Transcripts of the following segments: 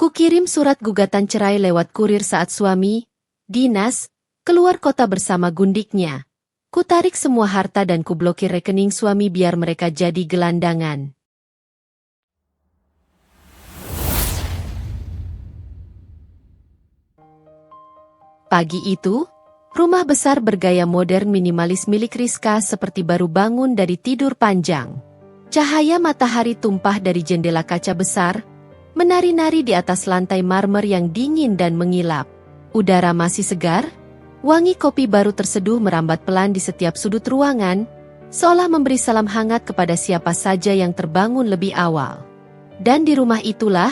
Kukirim surat gugatan cerai lewat kurir saat suami, dinas, keluar kota bersama gundiknya. Kutarik semua harta dan kublokir rekening suami biar mereka jadi gelandangan. Pagi itu, rumah besar bergaya modern minimalis milik Rizka seperti baru bangun dari tidur panjang. Cahaya matahari tumpah dari jendela kaca besar, menari-nari di atas lantai marmer yang dingin dan mengilap. Udara masih segar, wangi kopi baru terseduh merambat pelan di setiap sudut ruangan, seolah memberi salam hangat kepada siapa saja yang terbangun lebih awal. Dan di rumah itulah,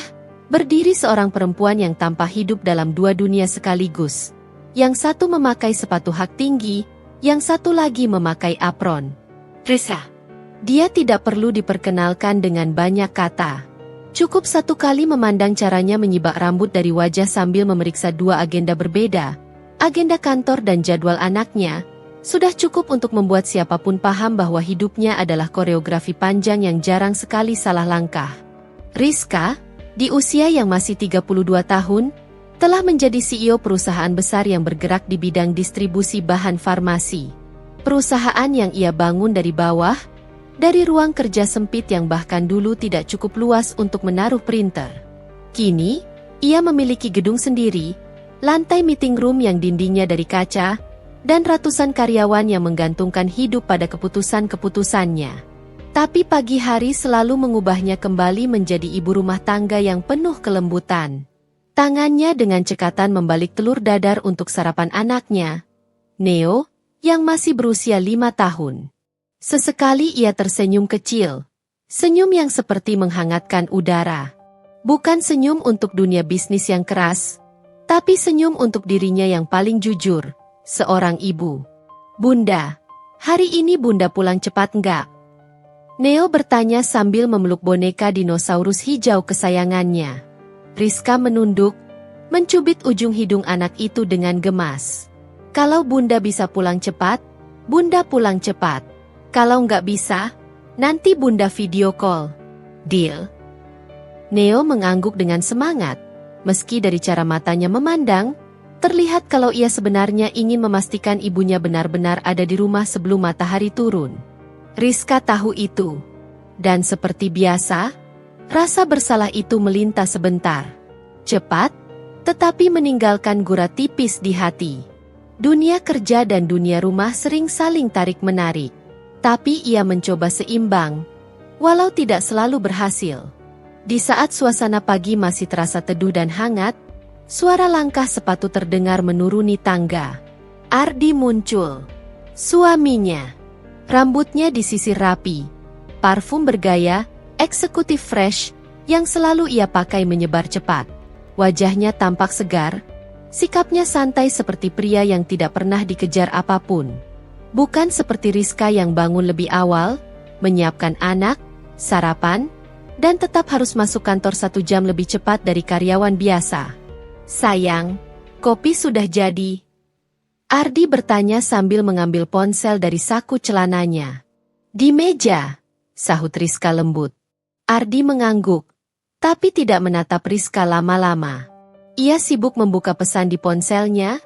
berdiri seorang perempuan yang tampak hidup dalam dua dunia sekaligus. Yang satu memakai sepatu hak tinggi, yang satu lagi memakai apron. Risa. Dia tidak perlu diperkenalkan dengan banyak kata. Cukup satu kali memandang caranya menyibak rambut dari wajah sambil memeriksa dua agenda berbeda, agenda kantor dan jadwal anaknya, sudah cukup untuk membuat siapapun paham bahwa hidupnya adalah koreografi panjang yang jarang sekali salah langkah. Rizka, di usia yang masih 32 tahun, telah menjadi CEO perusahaan besar yang bergerak di bidang distribusi bahan farmasi. Perusahaan yang ia bangun dari bawah, dari ruang kerja sempit yang bahkan dulu tidak cukup luas untuk menaruh printer. Kini, ia memiliki gedung sendiri, lantai meeting room yang dindingnya dari kaca, dan ratusan karyawan yang menggantungkan hidup pada keputusan-keputusannya. Tapi pagi hari selalu mengubahnya kembali menjadi ibu rumah tangga yang penuh kelembutan. Tangannya dengan cekatan membalik telur dadar untuk sarapan anaknya, Neo, yang masih berusia 5 tahun. Sesekali ia tersenyum kecil, senyum yang seperti menghangatkan udara. Bukan senyum untuk dunia bisnis yang keras, tapi senyum untuk dirinya yang paling jujur, seorang ibu. Bunda, hari ini Bunda pulang cepat enggak? Neo bertanya sambil memeluk boneka dinosaurus hijau kesayangannya. Rizka menunduk, mencubit ujung hidung anak itu dengan gemas. Kalau Bunda bisa pulang cepat, Bunda pulang cepat. Kalau nggak bisa, nanti Bunda video call. Deal? Neo mengangguk dengan semangat. Meski dari cara matanya memandang, terlihat kalau ia sebenarnya ingin memastikan ibunya benar-benar ada di rumah sebelum matahari turun. Rizka tahu itu. Dan seperti biasa, rasa bersalah itu melintas sebentar. Cepat, tetapi meninggalkan gura tipis di hati. Dunia kerja dan dunia rumah sering saling tarik-menarik. Tapi ia mencoba seimbang, walau tidak selalu berhasil. Di saat suasana pagi masih terasa teduh dan hangat, suara langkah sepatu terdengar menuruni tangga. Ardi muncul. Suaminya. Rambutnya disisir rapi. Parfum bergaya, eksekutif fresh, yang selalu ia pakai menyebar cepat. Wajahnya tampak segar, sikapnya santai seperti pria yang tidak pernah dikejar apapun. Bukan seperti Rizka yang bangun lebih awal, menyiapkan anak, sarapan, dan tetap harus masuk kantor 1 jam lebih cepat dari karyawan biasa. Sayang, kopi sudah jadi. Ardi bertanya sambil mengambil ponsel dari saku celananya. Di meja, sahut Rizka lembut. Ardi mengangguk, tapi tidak menatap Rizka lama-lama. Ia sibuk membuka pesan di ponselnya,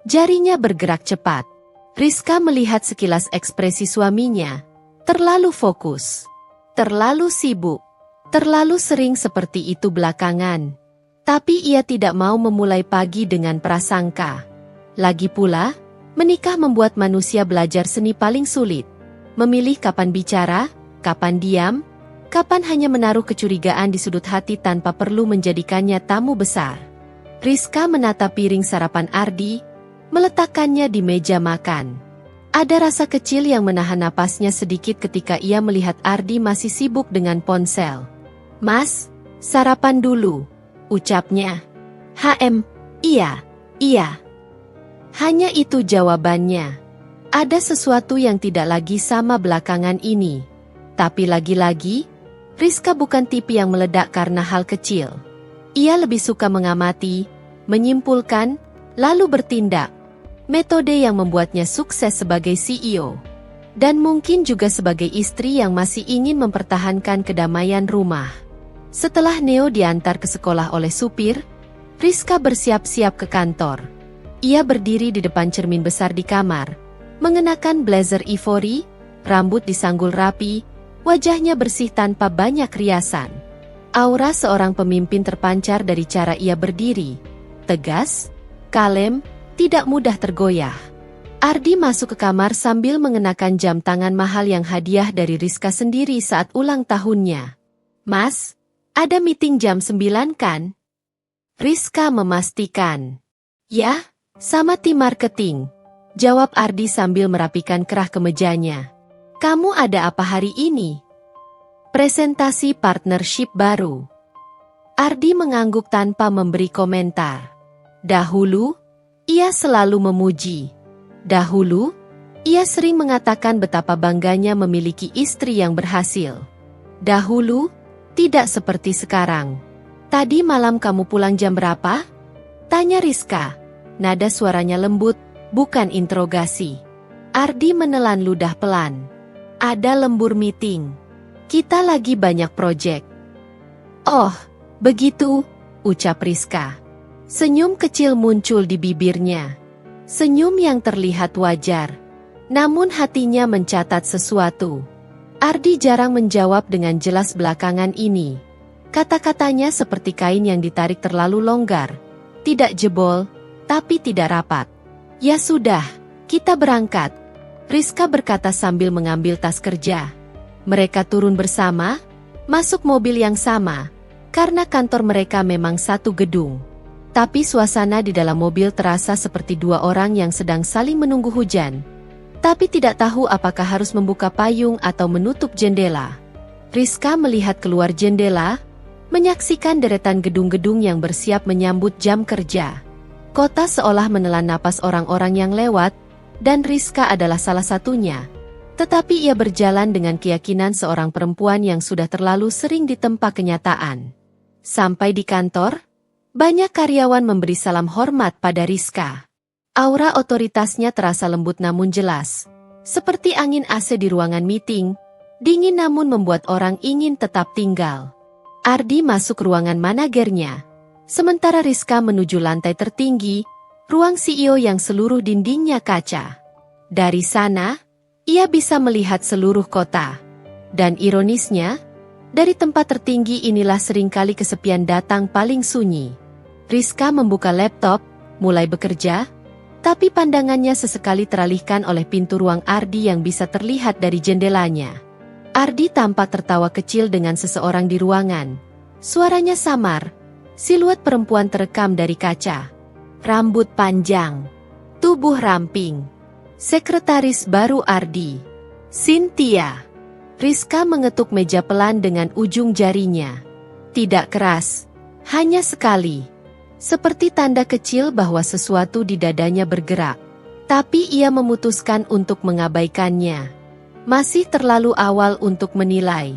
jarinya bergerak cepat. Rizka melihat sekilas ekspresi suaminya, terlalu fokus, terlalu sibuk, terlalu sering seperti itu belakangan. Tapi ia tidak mau memulai pagi dengan prasangka. Lagi pula, menikah membuat manusia belajar seni paling sulit. Memilih kapan bicara, kapan diam, kapan hanya menaruh kecurigaan di sudut hati tanpa perlu menjadikannya tamu besar. Rizka menatap piring sarapan Ardi, meletakkannya di meja makan. Ada rasa kecil yang menahan napasnya sedikit ketika ia melihat Ardi masih sibuk dengan ponsel. Mas, sarapan dulu, ucapnya. Iya. Hanya itu jawabannya. Ada sesuatu yang tidak lagi sama belakangan ini. Tapi lagi-lagi, Rizka bukan tipe yang meledak karena hal kecil. Ia lebih suka mengamati, menyimpulkan, lalu bertindak. Metode yang membuatnya sukses sebagai CEO. Dan mungkin juga sebagai istri yang masih ingin mempertahankan kedamaian rumah. Setelah Neo diantar ke sekolah oleh supir, Rizka bersiap-siap ke kantor. Ia berdiri di depan cermin besar di kamar, mengenakan blazer ivory, rambut disanggul rapi, wajahnya bersih tanpa banyak riasan. Aura seorang pemimpin terpancar dari cara ia berdiri, tegas, kalem, tidak mudah tergoyah. Ardi masuk ke kamar sambil mengenakan jam tangan mahal yang hadiah dari Rizka sendiri saat ulang tahunnya. "Mas, ada meeting jam 9 kan?" Rizka memastikan. "Ya, sama tim marketing," jawab Ardi sambil merapikan kerah kemejanya. "Kamu ada apa hari ini?" "Presentasi partnership baru." Ardi mengangguk tanpa memberi komentar. Dahulu, ia selalu memuji. Dahulu, ia sering mengatakan betapa bangganya memiliki istri yang berhasil. Dahulu, tidak seperti sekarang. "Tadi malam kamu pulang jam berapa?" tanya Rizka. Nada suaranya lembut, bukan interogasi. Ardi menelan ludah pelan. "Ada lembur meeting. Kita lagi banyak proyek." "Oh, begitu," ucap Rizka. Senyum kecil muncul di bibirnya. Senyum yang terlihat wajar. Namun hatinya mencatat sesuatu. Ardi jarang menjawab dengan jelas belakangan ini. Kata-katanya seperti kain yang ditarik terlalu longgar. Tidak jebol, tapi tidak rapat. "Ya sudah, kita berangkat," Rizka berkata sambil mengambil tas kerja. Mereka turun bersama, masuk mobil yang sama, karena kantor mereka memang satu gedung. Tapi suasana di dalam mobil terasa seperti dua orang yang sedang saling menunggu hujan. Tapi tidak tahu apakah harus membuka payung atau menutup jendela. Rizka melihat keluar jendela, menyaksikan deretan gedung-gedung yang bersiap menyambut jam kerja. Kota seolah menelan napas orang-orang yang lewat, dan Rizka adalah salah satunya. Tetapi ia berjalan dengan keyakinan seorang perempuan yang sudah terlalu sering ditempa kenyataan. Sampai di kantor, banyak karyawan memberi salam hormat pada Rizka. Aura otoritasnya terasa lembut namun jelas. Seperti angin AC di ruangan meeting, dingin namun membuat orang ingin tetap tinggal. Ardi masuk ruangan managernya. Sementara Rizka menuju lantai tertinggi, ruang CEO yang seluruh dindingnya kaca. Dari sana, ia bisa melihat seluruh kota. Dan ironisnya, dari tempat tertinggi inilah seringkali kesepian datang paling sunyi. Rizka membuka laptop, mulai bekerja, tapi pandangannya sesekali teralihkan oleh pintu ruang Ardi yang bisa terlihat dari jendelanya. Ardi tampak tertawa kecil dengan seseorang di ruangan. Suaranya samar, siluet perempuan terekam dari kaca. Rambut panjang, tubuh ramping. Sekretaris baru Ardi, Cynthia. Rizka mengetuk meja pelan dengan ujung jarinya. Tidak keras, hanya sekali. Seperti tanda kecil bahwa sesuatu di dadanya bergerak. Tapi ia memutuskan untuk mengabaikannya. Masih terlalu awal untuk menilai.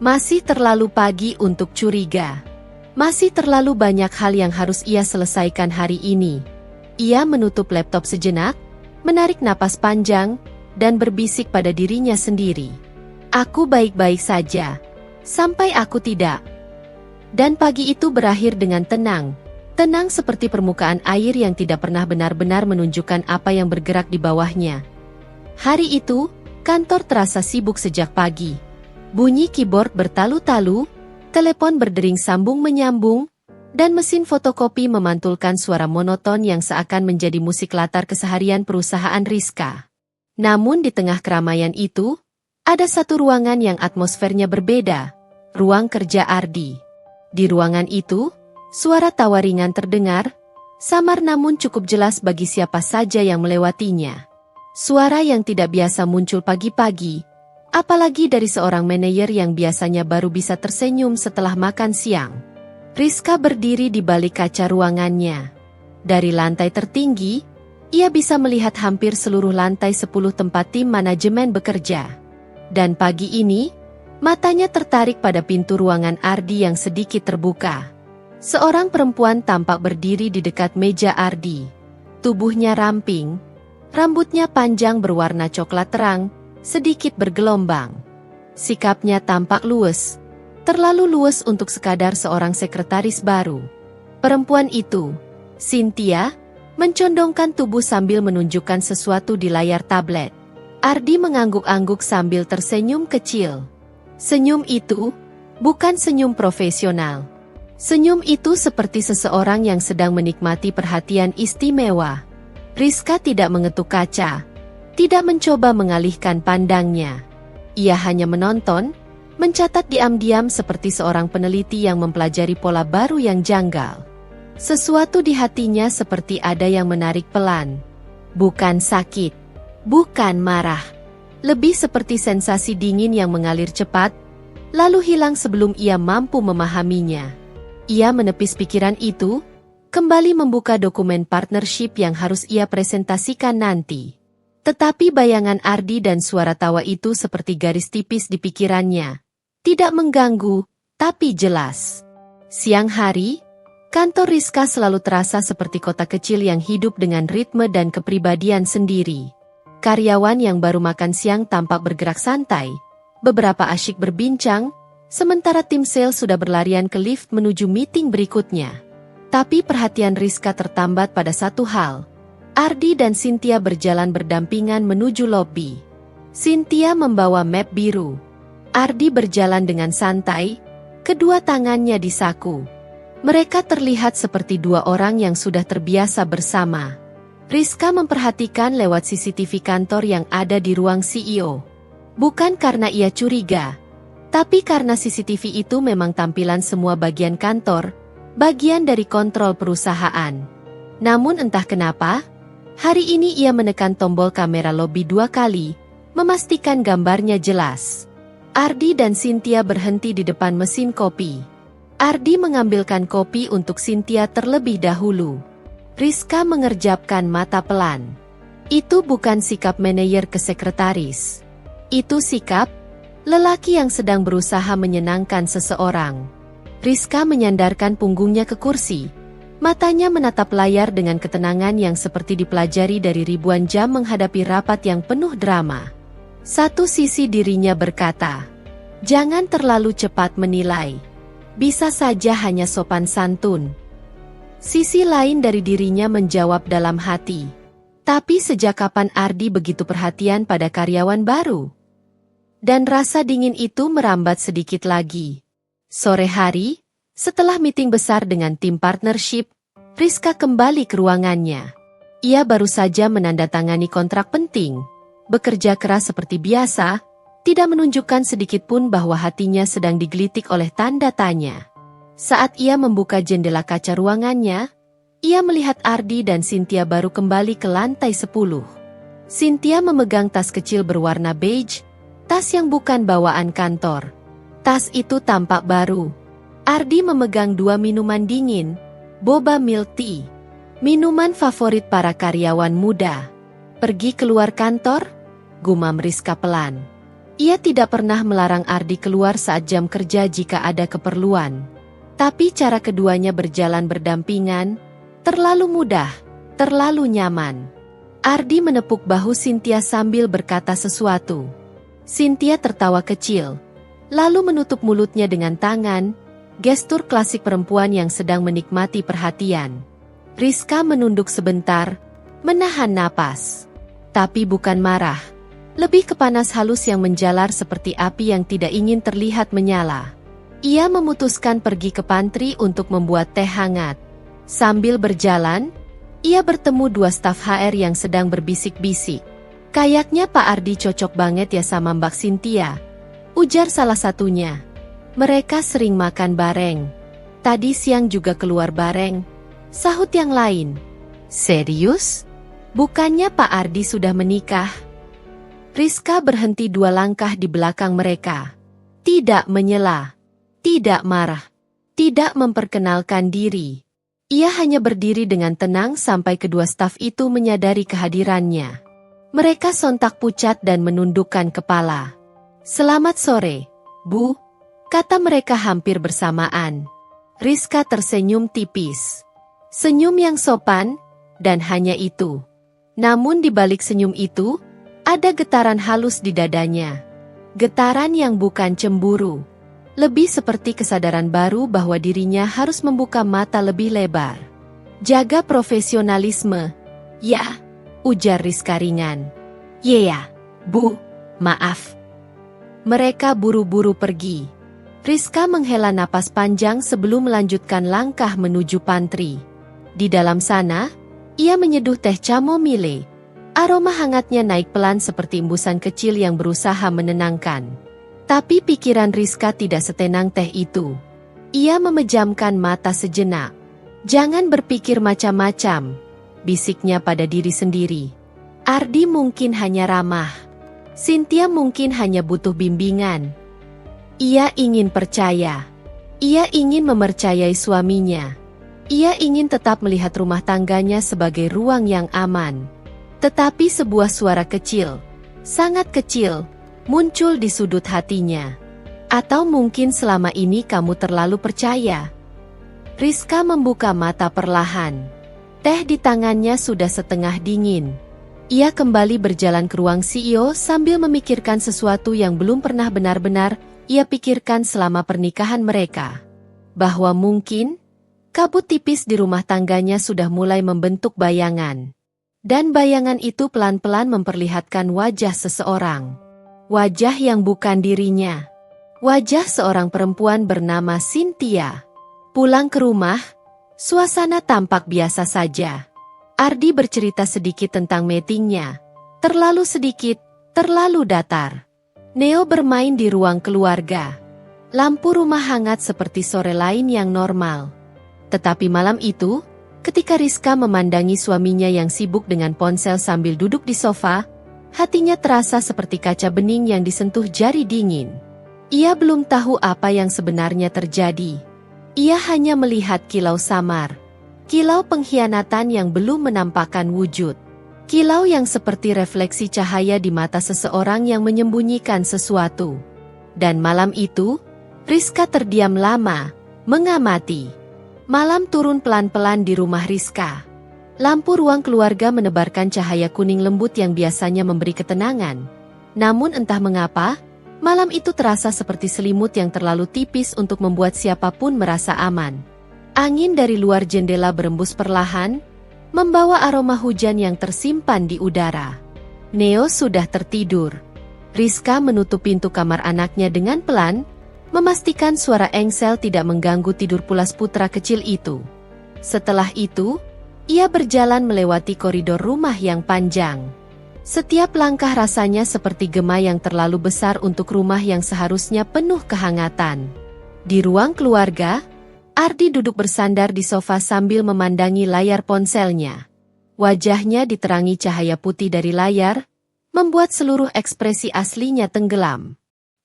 Masih terlalu pagi untuk curiga. Masih terlalu banyak hal yang harus ia selesaikan hari ini. Ia menutup laptop sejenak, menarik napas panjang, dan berbisik pada dirinya sendiri. "Aku baik-baik saja. Sampai aku tidak." Dan pagi itu berakhir dengan tenang. Tenang seperti permukaan air yang tidak pernah benar-benar menunjukkan apa yang bergerak di bawahnya. Hari itu, kantor terasa sibuk sejak pagi. Bunyi keyboard bertalu-talu, telepon berdering sambung menyambung, dan mesin fotokopi memantulkan suara monoton yang seakan menjadi musik latar keseharian perusahaan Rizka. Namun di tengah keramaian itu, ada satu ruangan yang atmosfernya berbeda, ruang kerja Ardi. Di ruangan itu, suara tawa ringan terdengar, samar namun cukup jelas bagi siapa saja yang melewatinya. Suara yang tidak biasa muncul pagi-pagi, apalagi dari seorang manajer yang biasanya baru bisa tersenyum setelah makan siang. Rizka berdiri di balik kaca ruangannya. Dari lantai tertinggi, ia bisa melihat hampir seluruh lantai 10 tempat tim manajemen bekerja. Dan pagi ini, matanya tertarik pada pintu ruangan Ardi yang sedikit terbuka. Seorang perempuan tampak berdiri di dekat meja Ardi. Tubuhnya ramping, rambutnya panjang berwarna coklat terang, sedikit bergelombang. Sikapnya tampak luwes, Terlalu luwes untuk sekadar seorang sekretaris baru. Perempuan itu, Cynthia, mencondongkan tubuh sambil menunjukkan sesuatu di layar tablet. Ardi mengangguk-angguk sambil tersenyum kecil. Senyum itu bukan senyum profesional. Senyum itu seperti seseorang yang sedang menikmati perhatian istimewa. Rizka tidak mengetuk kaca, tidak mencoba mengalihkan pandangnya. Ia hanya menonton, mencatat diam-diam seperti seorang peneliti yang mempelajari pola baru yang janggal. Sesuatu di hatinya seperti ada yang menarik pelan. Bukan sakit, bukan marah. Lebih seperti sensasi dingin yang mengalir cepat, lalu hilang sebelum ia mampu memahaminya. Ia menepis pikiran itu, kembali membuka dokumen partnership yang harus ia presentasikan nanti. Tetapi bayangan Ardi dan suara tawa itu seperti garis tipis di pikirannya. Tidak mengganggu, tapi jelas. Siang hari, kantor Rizka selalu terasa seperti kota kecil yang hidup dengan ritme dan kepribadian sendiri. Karyawan yang baru makan siang tampak bergerak santai, beberapa asyik berbincang, sementara tim sales sudah berlarian ke lift menuju meeting berikutnya. Tapi perhatian Rizka tertambat pada satu hal. Ardi dan Cynthia berjalan berdampingan menuju lobi. Cynthia membawa map biru. Ardi berjalan dengan santai, kedua tangannya di saku. Mereka terlihat seperti dua orang yang sudah terbiasa bersama. Rizka memperhatikan lewat CCTV kantor yang ada di ruang CEO. Bukan karena ia curiga, tapi karena CCTV itu memang tampilan semua bagian kantor, bagian dari kontrol perusahaan. Namun entah kenapa, hari ini ia menekan tombol kamera lobi 2 kali, memastikan gambarnya jelas. Ardi dan Cynthia berhenti di depan mesin kopi. Ardi mengambilkan kopi untuk Cynthia terlebih dahulu. Rizka mengerjapkan mata pelan. Itu bukan sikap manajer ke sekretaris. Itu sikap lelaki yang sedang berusaha menyenangkan seseorang. Rizka menyandarkan punggungnya ke kursi. Matanya menatap layar dengan ketenangan yang seperti dipelajari dari ribuan jam menghadapi rapat yang penuh drama. Satu sisi dirinya berkata, jangan terlalu cepat menilai. Bisa saja hanya sopan santun. Sisi lain dari dirinya menjawab dalam hati. Tapi sejak kapan Ardi begitu perhatian pada karyawan baru? Dan rasa dingin itu merambat sedikit lagi. Sore hari, setelah meeting besar dengan tim partnership, Rizka kembali ke ruangannya. Ia baru saja menandatangani kontrak penting. Bekerja keras seperti biasa, tidak menunjukkan sedikitpun bahwa hatinya sedang digelitik oleh tanda tanya. Saat ia membuka jendela kaca ruangannya, ia melihat Ardi dan Cynthia baru kembali ke lantai 10. Cynthia memegang tas kecil berwarna beige, tas yang bukan bawaan kantor. Tas itu tampak baru. Ardi memegang 2 minuman dingin, boba milk tea, minuman favorit para karyawan muda. Pergi keluar kantor? Gumam Rizka pelan. Ia tidak pernah melarang Ardi keluar saat jam kerja jika ada keperluan. Tapi cara keduanya berjalan berdampingan, terlalu mudah, terlalu nyaman. Ardi menepuk bahu Cynthia sambil berkata sesuatu. Cynthia tertawa kecil, lalu menutup mulutnya dengan tangan, gestur klasik perempuan yang sedang menikmati perhatian. Rizka menunduk sebentar, menahan napas. Tapi bukan marah. Lebih ke panas halus yang menjalar seperti api yang tidak ingin terlihat menyala. Ia memutuskan pergi ke pantry untuk membuat teh hangat. Sambil berjalan, ia bertemu 2 staf HR yang sedang berbisik-bisik. Kayaknya Pak Ardi cocok banget ya sama Mbak Cynthia, ujar salah satunya. Mereka sering makan bareng. Tadi siang juga keluar bareng, sahut yang lain. Serius? Bukannya Pak Ardi sudah menikah? Rizka berhenti 2 langkah di belakang mereka. Tidak menyela, tidak marah, tidak memperkenalkan diri. Ia hanya berdiri dengan tenang sampai kedua staf itu menyadari kehadirannya. Mereka sontak pucat dan menundukkan kepala. Selamat sore, Bu, kata mereka hampir bersamaan. Rizka tersenyum tipis. Senyum yang sopan, dan hanya itu. Namun di balik senyum itu, ada getaran halus di dadanya. Getaran yang bukan cemburu. Lebih seperti kesadaran baru bahwa dirinya harus membuka mata lebih lebar. Jaga profesionalisme. Ya, ujar Rizka ringan. Ya, Bu, maaf. Mereka buru-buru pergi. Rizka menghela napas panjang sebelum melanjutkan langkah menuju pantry. Di dalam sana, ia menyeduh teh chamomile. Aroma hangatnya naik pelan seperti embusan kecil yang berusaha menenangkan. Tapi pikiran Rizka tidak setenang teh itu. Ia memejamkan mata sejenak. Jangan berpikir macam-macam, bisiknya pada diri sendiri. Ardi mungkin hanya ramah. Cynthia mungkin hanya butuh bimbingan. Ia ingin percaya. Ia ingin mempercayai suaminya. Ia ingin tetap melihat rumah tangganya sebagai ruang yang aman. Tetapi sebuah suara kecil, sangat kecil, muncul di sudut hatinya. Atau mungkin selama ini kamu terlalu percaya. Rizka membuka mata perlahan. Teh di tangannya sudah setengah dingin. Ia kembali berjalan ke ruang CEO sambil memikirkan sesuatu yang belum pernah benar-benar ia pikirkan selama pernikahan mereka. Bahwa mungkin, kabut tipis di rumah tangganya sudah mulai membentuk bayangan. Dan bayangan itu pelan-pelan memperlihatkan wajah seseorang. Wajah yang bukan dirinya. Wajah seorang perempuan bernama Cynthia. Pulang ke rumah, suasana tampak biasa saja. Ardi bercerita sedikit tentang meetingnya. Terlalu sedikit, terlalu datar. Neo bermain di ruang keluarga. Lampu rumah hangat seperti sore lain yang normal. Tetapi malam itu, ketika Rizka memandangi suaminya yang sibuk dengan ponsel sambil duduk di sofa, hatinya terasa seperti kaca bening yang disentuh jari dingin. Ia belum tahu apa yang sebenarnya terjadi. Ia hanya melihat kilau samar. Kilau pengkhianatan yang belum menampakkan wujud. Kilau yang seperti refleksi cahaya di mata seseorang yang menyembunyikan sesuatu. Dan malam itu, Rizka terdiam lama, mengamati. Malam turun pelan-pelan di rumah Rizka. Lampu ruang keluarga menebarkan cahaya kuning lembut yang biasanya memberi ketenangan. Namun entah mengapa, malam itu terasa seperti selimut yang terlalu tipis untuk membuat siapapun merasa aman. Angin dari luar jendela berembus perlahan, membawa aroma hujan yang tersimpan di udara. Neo sudah tertidur. Rizka menutup pintu kamar anaknya dengan pelan, memastikan suara engsel tidak mengganggu tidur pulas putra kecil itu. Setelah itu, ia berjalan melewati koridor rumah yang panjang. Setiap langkah rasanya seperti gema yang terlalu besar untuk rumah yang seharusnya penuh kehangatan. Di ruang keluarga, Ardi duduk bersandar di sofa sambil memandangi layar ponselnya. Wajahnya diterangi cahaya putih dari layar, membuat seluruh ekspresi aslinya tenggelam.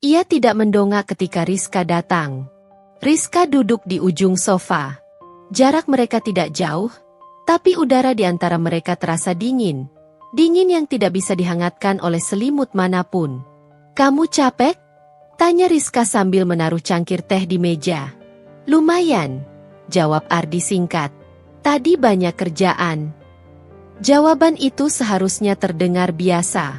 Ia tidak mendongak ketika Rizka datang. Rizka duduk di ujung sofa. Jarak mereka tidak jauh, tapi udara di antara mereka terasa dingin. Dingin yang tidak bisa dihangatkan oleh selimut manapun. "Kamu capek?" tanya Rizka sambil menaruh cangkir teh di meja. "Lumayan," jawab Ardi singkat. "Tadi banyak kerjaan." Jawaban itu seharusnya terdengar biasa.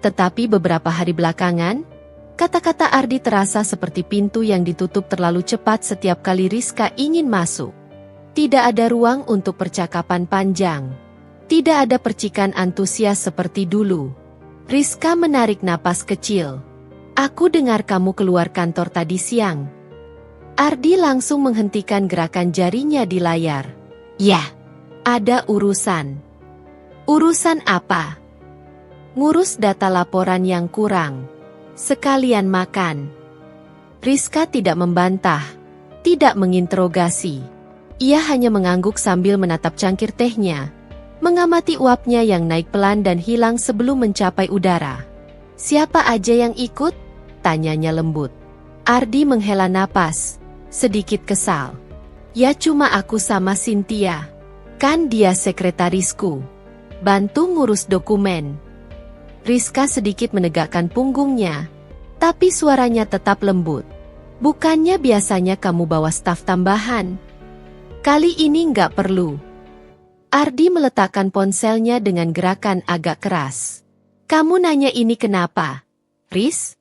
Tetapi beberapa hari belakangan, kata-kata Ardi terasa seperti pintu yang ditutup terlalu cepat setiap kali Rizka ingin masuk. Tidak ada ruang untuk percakapan panjang. Tidak ada percikan antusias seperti dulu. Rizka menarik napas kecil. "Aku dengar kamu keluar kantor tadi siang." Ardi langsung menghentikan gerakan jarinya di layar. "Ya, ada urusan." "Urusan apa?" "Ngurus data laporan yang kurang. Sekalian makan." Rizka tidak membantah, tidak menginterogasi. Ia hanya mengangguk sambil menatap cangkir tehnya, mengamati uapnya yang naik pelan dan hilang sebelum mencapai udara. "Siapa aja yang ikut?" tanyanya lembut. Ardi menghela napas, sedikit kesal. "Ya cuma aku sama Cynthia. Kan dia sekretarisku. Bantu ngurus dokumen." Rizka sedikit menegakkan punggungnya, tapi suaranya tetap lembut. "Bukannya biasanya kamu bawa staf tambahan? Kali ini nggak perlu." Ardi meletakkan ponselnya dengan gerakan agak keras. "Kamu nanya ini kenapa, Riz?"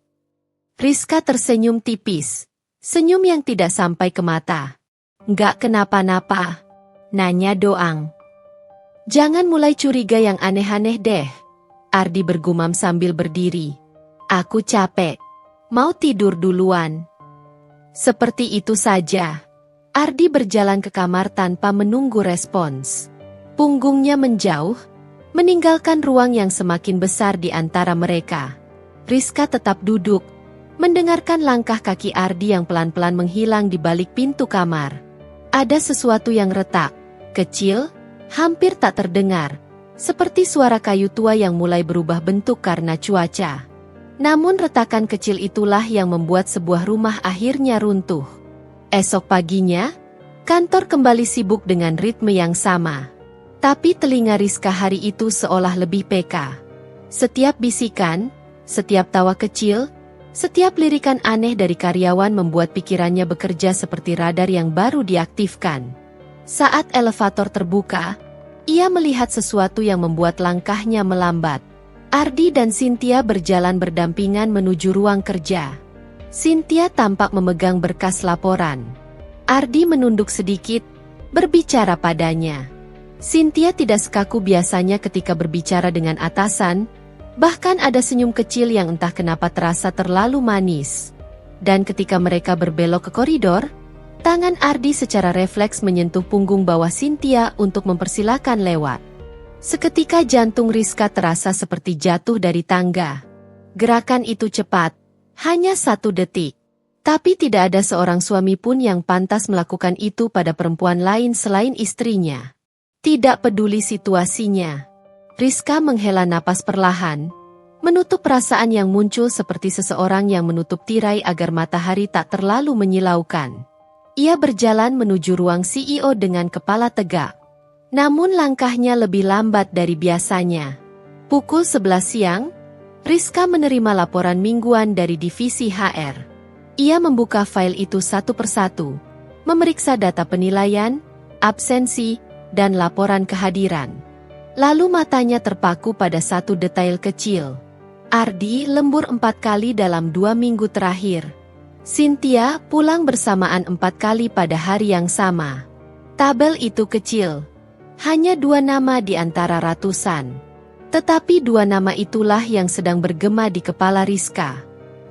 Rizka tersenyum tipis. Senyum yang tidak sampai ke mata. Nggak kenapa-napa. Nanya Doang. Jangan mulai curiga yang aneh-aneh deh. Ardi bergumam sambil berdiri. Aku capek. Mau tidur duluan. Seperti itu saja. Ardi berjalan ke kamar tanpa menunggu respons. Punggungnya menjauh, meninggalkan ruang yang semakin besar di antara mereka. Rizka tetap duduk, mendengarkan langkah kaki Ardi yang pelan-pelan menghilang di balik pintu kamar. Ada sesuatu yang retak, kecil, hampir tak terdengar, seperti suara kayu tua yang mulai berubah bentuk karena cuaca. Namun retakan kecil itulah yang membuat sebuah rumah akhirnya runtuh. Esok paginya, kantor kembali sibuk dengan ritme yang sama. Tapi telinga Rizka hari itu seolah lebih peka. Setiap bisikan, setiap tawa kecil, setiap lirikan aneh dari karyawan membuat pikirannya bekerja seperti radar yang baru diaktifkan. Saat elevator terbuka, ia melihat sesuatu yang membuat langkahnya melambat. Ardi dan Cynthia berjalan berdampingan menuju ruang kerja. Cynthia tampak memegang berkas laporan. Ardi menunduk sedikit, berbicara padanya. Cynthia tidak sekaku biasanya ketika berbicara dengan atasan, bahkan ada senyum kecil yang entah kenapa terasa terlalu manis. Dan ketika mereka berbelok ke koridor, tangan Ardi secara refleks menyentuh punggung bawah Cynthia untuk mempersilakan lewat. Seketika jantung Rizka terasa seperti jatuh dari tangga. Gerakan itu cepat, hanya 1 detik. Tapi tidak ada seorang suami pun yang pantas melakukan itu pada perempuan lain selain istrinya. Tidak peduli situasinya. Rizka menghela napas perlahan, menutup perasaan yang muncul seperti seseorang yang menutup tirai agar matahari tak terlalu menyilaukan. Ia berjalan menuju ruang CEO dengan kepala tegak. Namun langkahnya lebih lambat dari biasanya. Pukul 11 siang, Rizka menerima laporan mingguan dari divisi HR. Ia membuka file itu satu persatu, memeriksa data penilaian, absensi, dan laporan kehadiran. Lalu matanya terpaku pada satu detail kecil. Ardi lembur 4 kali dalam 2 minggu terakhir. Cynthia pulang bersamaan 4 kali pada hari yang sama. Tabel itu kecil. Hanya 2 nama di antara ratusan. Tetapi 2 nama itulah yang sedang bergema di kepala Rizka.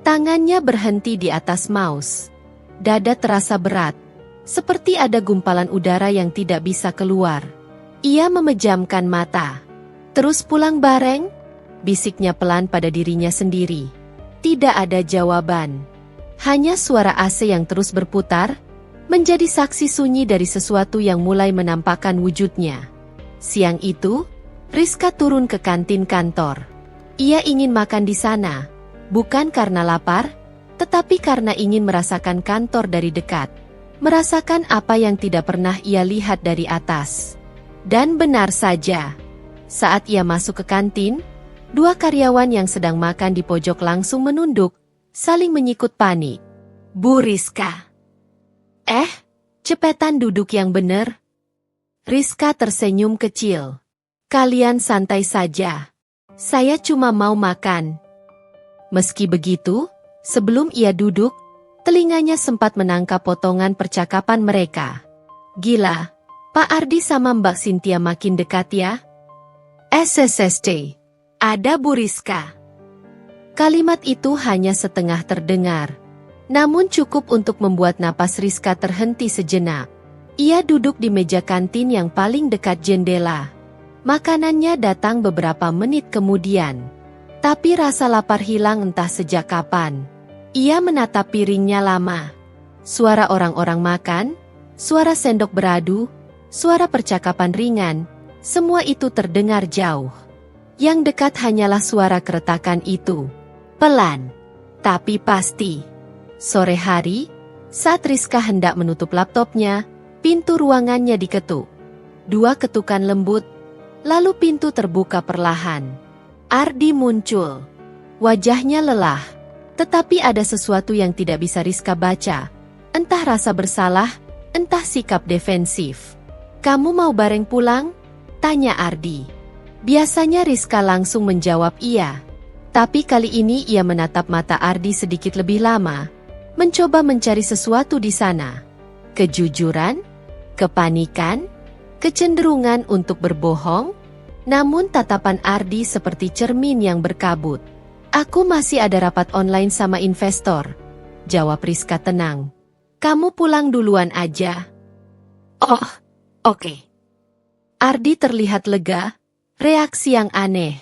Tangannya berhenti di atas mouse. Dada terasa berat, seperti ada gumpalan udara yang tidak bisa keluar. Ia memejamkan mata. Terus pulang bareng? Bisiknya pelan pada dirinya sendiri. Tidak ada jawaban. Hanya suara AC yang terus berputar, menjadi saksi sunyi dari sesuatu yang mulai menampakkan wujudnya. Siang itu, Rizka turun ke kantin kantor. Ia ingin makan di sana, bukan karena lapar, tetapi karena ingin merasakan kantor dari dekat. Merasakan apa yang tidak pernah ia lihat dari atas. Dan benar saja, saat ia masuk ke kantin, 2 karyawan yang sedang makan di pojok langsung menunduk, saling menyikut panik. Bu Rizka. Cepetan duduk yang bener. Rizka tersenyum kecil. Kalian santai saja. Saya cuma mau makan. Meski begitu, sebelum ia duduk, telinganya sempat menangkap potongan percakapan mereka. Gila, Pak Ardi sama Mbak Cynthia makin dekat ya? SSSD. Ada Bu Rizka. Kalimat itu hanya setengah terdengar. Namun cukup untuk membuat napas Rizka terhenti sejenak. Ia duduk di meja kantin yang paling dekat jendela. Makanannya datang beberapa menit kemudian. Tapi rasa lapar hilang entah sejak kapan. Ia menatap piringnya lama. Suara orang-orang makan, suara sendok beradu, suara percakapan ringan, semua itu terdengar jauh. Yang dekat hanyalah suara keretakan itu. Pelan, tapi pasti. Sore hari, saat Rizka hendak menutup laptopnya, pintu ruangannya diketuk. 2 ketukan lembut, lalu pintu terbuka perlahan. Ardi muncul. Wajahnya lelah, tetapi ada sesuatu yang tidak bisa Rizka baca. Entah rasa bersalah, entah sikap defensif. Kamu mau bareng pulang? Tanya Ardi. Biasanya Rizka langsung menjawab iya. Tapi kali ini ia menatap mata Ardi sedikit lebih lama, mencoba mencari sesuatu di sana. Kejujuran, kepanikan, kecenderungan untuk berbohong. Namun tatapan Ardi seperti cermin yang berkabut. Aku masih ada rapat online sama investor, jawab Rizka tenang. Kamu pulang duluan aja. Oh, oke. Ardi terlihat lega, reaksi yang aneh.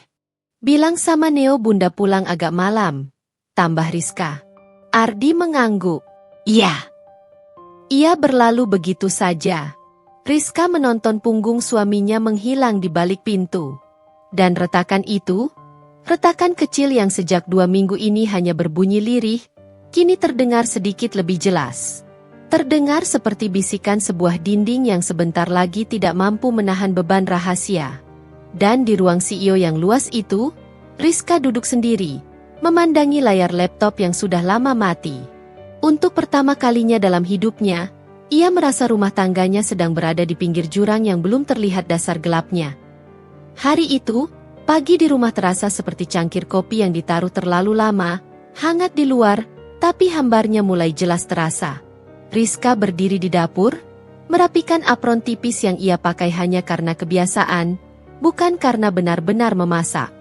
Bilang sama Neo bunda pulang agak malam, tambah Rizka. Ardi mengangguk. Iya. Ia berlalu begitu saja. Rizka menonton punggung suaminya menghilang di balik pintu. Dan retakan itu, retakan kecil yang sejak 2 minggu ini hanya berbunyi lirih, kini terdengar sedikit lebih jelas. Terdengar seperti bisikan sebuah dinding yang sebentar lagi tidak mampu menahan beban rahasia. Dan di ruang CEO yang luas itu, Rizka duduk sendiri, memandangi layar laptop yang sudah lama mati. Untuk pertama kalinya dalam hidupnya, ia merasa rumah tangganya sedang berada di pinggir jurang yang belum terlihat dasar gelapnya. Hari itu, pagi di rumah terasa seperti cangkir kopi yang ditaruh terlalu lama, hangat di luar, tapi hambarnya mulai jelas terasa. Rizka berdiri di dapur, merapikan apron tipis yang ia pakai hanya karena kebiasaan, bukan karena benar-benar memasak.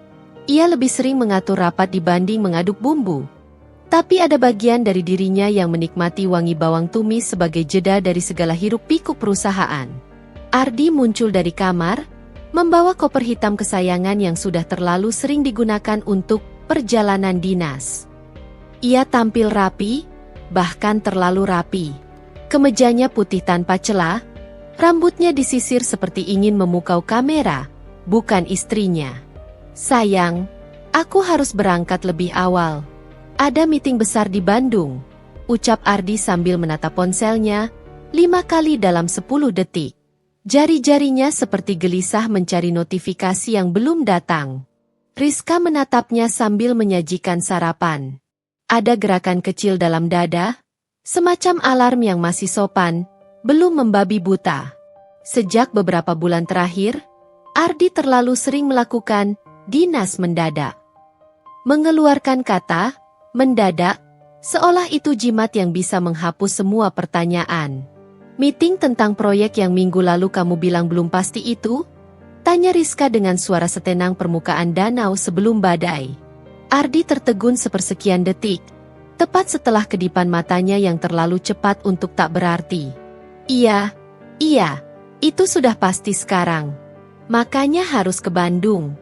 Ia lebih sering mengatur rapat dibanding mengaduk bumbu. Tapi ada bagian dari dirinya yang menikmati wangi bawang tumis sebagai jeda dari segala hiruk-pikuk perusahaan. Ardi muncul dari kamar, membawa koper hitam kesayangan yang sudah terlalu sering digunakan untuk perjalanan dinas. Ia tampil rapi, bahkan terlalu rapi. Kemejanya putih tanpa celah, rambutnya disisir seperti ingin memukau kamera, bukan istrinya. Sayang, aku harus berangkat lebih awal. Ada meeting besar di Bandung, ucap Ardi sambil menatap ponselnya, 5 kali dalam 10 detik. Jari-jarinya seperti gelisah mencari notifikasi yang belum datang. Rizka menatapnya sambil menyajikan sarapan. Ada gerakan kecil dalam dada, semacam alarm yang masih sopan, belum membabi buta. Sejak beberapa bulan terakhir, Ardi terlalu sering melakukan dinas mendadak. Mengeluarkan kata mendadak, seolah itu jimat yang bisa menghapus semua pertanyaan. Meeting tentang proyek yang minggu lalu kamu bilang belum pasti itu? Tanya Rizka dengan suara setenang permukaan danau sebelum badai. Ardi tertegun sepersekian detik, tepat setelah kedipan matanya yang terlalu cepat untuk tak berarti. Iya, itu sudah pasti sekarang. Makanya harus ke Bandung.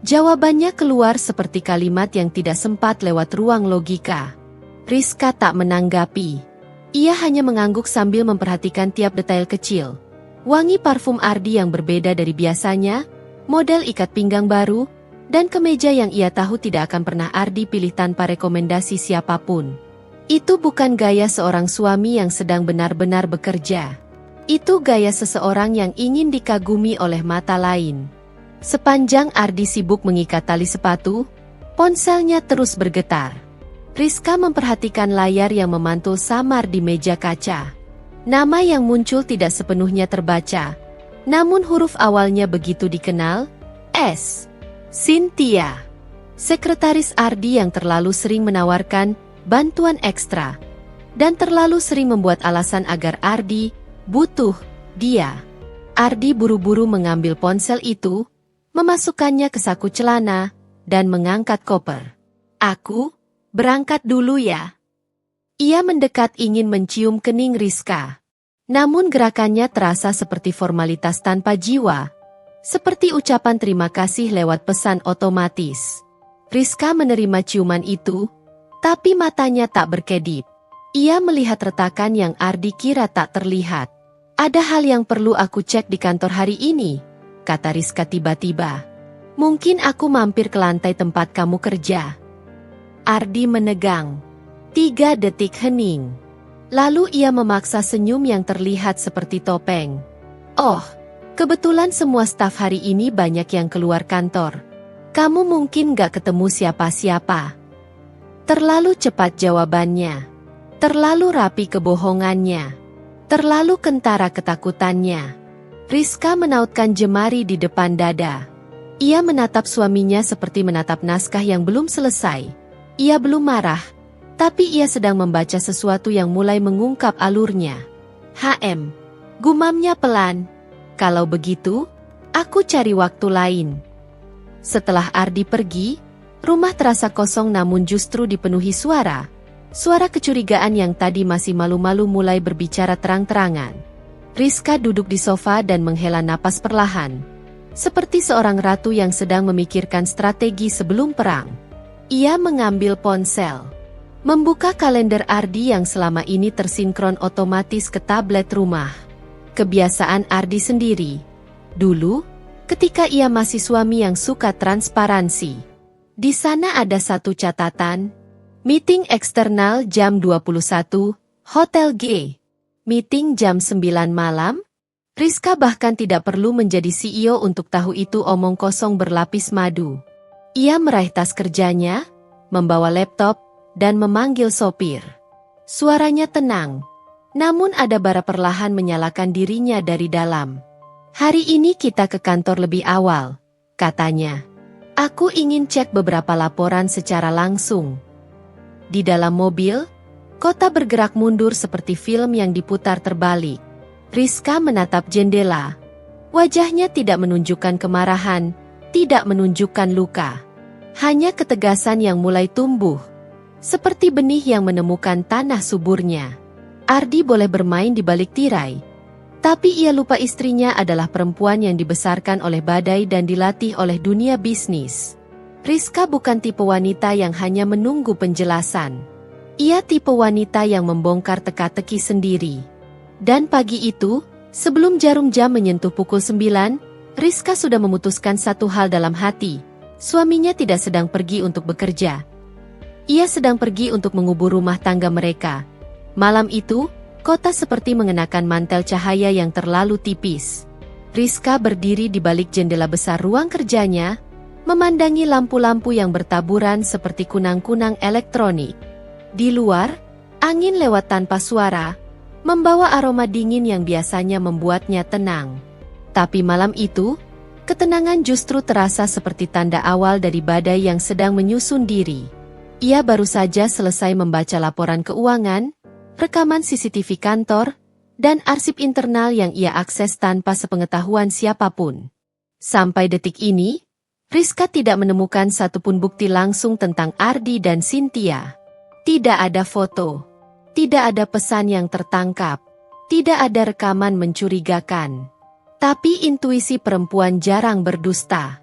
Jawabannya keluar seperti kalimat yang tidak sempat lewat ruang logika. Rizka tak menanggapi. Ia hanya mengangguk sambil memperhatikan tiap detail kecil. Wangi parfum Ardi yang berbeda dari biasanya, model ikat pinggang baru, dan kemeja yang ia tahu tidak akan pernah Ardi pilih tanpa rekomendasi siapapun. Itu bukan gaya seorang suami yang sedang benar-benar bekerja. Itu gaya seseorang yang ingin dikagumi oleh mata lain. Sepanjang Ardi sibuk mengikat tali sepatu, ponselnya terus bergetar. Rizka memperhatikan layar yang memantul samar di meja kaca. Nama yang muncul tidak sepenuhnya terbaca, namun huruf awalnya begitu dikenal, S. Cynthia. Sekretaris Ardi yang terlalu sering menawarkan bantuan ekstra, dan terlalu sering membuat alasan agar Ardi butuh dia. Ardi buru-buru mengambil ponsel itu, memasukkannya ke saku celana, dan mengangkat koper. Aku berangkat dulu ya. Ia mendekat ingin mencium kening Rizka. Namun gerakannya terasa seperti formalitas tanpa jiwa. Seperti ucapan terima kasih lewat pesan otomatis. Rizka menerima ciuman itu, tapi matanya tak berkedip. Ia melihat retakan yang Ardi kira tak terlihat. Ada hal yang perlu aku cek di kantor hari ini, kata Rizka tiba-tiba. Mungkin aku mampir ke lantai tempat kamu kerja. Ardi menegang. 3 detik hening. Lalu ia memaksa senyum yang terlihat seperti topeng. Oh, kebetulan semua staf hari ini banyak yang keluar kantor. Kamu mungkin gak ketemu siapa-siapa. Terlalu cepat jawabannya. Terlalu rapi kebohongannya. Terlalu kentara ketakutannya. Rizka menautkan jemari di depan dada. Ia menatap suaminya seperti menatap naskah yang belum selesai. Ia belum marah, Tapi ia sedang membaca sesuatu yang mulai mengungkap alurnya. Gumamnya pelan. Kalau begitu, aku cari waktu lain. Setelah Ardi pergi, rumah terasa kosong namun justru dipenuhi suara. Suara kecurigaan yang tadi masih malu-malu mulai berbicara terang-terangan. Rizka duduk di sofa dan menghela napas perlahan. Seperti seorang ratu yang sedang memikirkan strategi sebelum perang. Ia mengambil ponsel. Membuka kalender Ardi yang selama ini tersinkron otomatis ke tablet rumah. Kebiasaan Ardi sendiri. Dulu, ketika ia masih suami yang suka transparansi. Di sana ada satu catatan. Meeting eksternal jam 21, Hotel G. Meeting jam 9 malam? Rizka bahkan tidak perlu menjadi CEO untuk tahu itu omong kosong berlapis madu. Ia meraih tas kerjanya, membawa laptop, dan memanggil sopir. Suaranya tenang. Namun ada bara perlahan menyalakan dirinya dari dalam. Hari ini kita ke kantor lebih awal, katanya. Aku ingin cek beberapa laporan secara langsung. Di dalam mobil, kota bergerak mundur seperti film yang diputar terbalik. Rizka menatap jendela. Wajahnya tidak menunjukkan kemarahan, tidak menunjukkan luka. Hanya ketegasan yang mulai tumbuh. Seperti benih yang menemukan tanah suburnya. Ardi boleh bermain di balik tirai. Tapi ia lupa istrinya adalah perempuan yang dibesarkan oleh badai dan dilatih oleh dunia bisnis. Rizka bukan tipe wanita yang hanya menunggu penjelasan. Ia tipe wanita yang membongkar teka-teki sendiri. Dan pagi itu, sebelum jarum jam menyentuh pukul 9, Rizka sudah memutuskan satu hal dalam hati. Suaminya tidak sedang pergi untuk bekerja. Ia sedang pergi untuk mengubur rumah tangga mereka. Malam itu, kota seperti mengenakan mantel cahaya yang terlalu tipis. Rizka berdiri di balik jendela besar ruang kerjanya, memandangi lampu-lampu yang bertaburan seperti kunang-kunang elektronik. Di luar, angin lewat tanpa suara, membawa aroma dingin yang biasanya membuatnya tenang. Tapi malam itu, ketenangan justru terasa seperti tanda awal dari badai yang sedang menyusun diri. Ia baru saja selesai membaca laporan keuangan, rekaman CCTV kantor, dan arsip internal yang ia akses tanpa sepengetahuan siapapun. Sampai detik ini, Rizka tidak menemukan satupun bukti langsung tentang Ardi dan Cynthia. Tidak ada foto, tidak ada pesan yang tertangkap, tidak ada rekaman mencurigakan. Tapi intuisi perempuan jarang berdusta.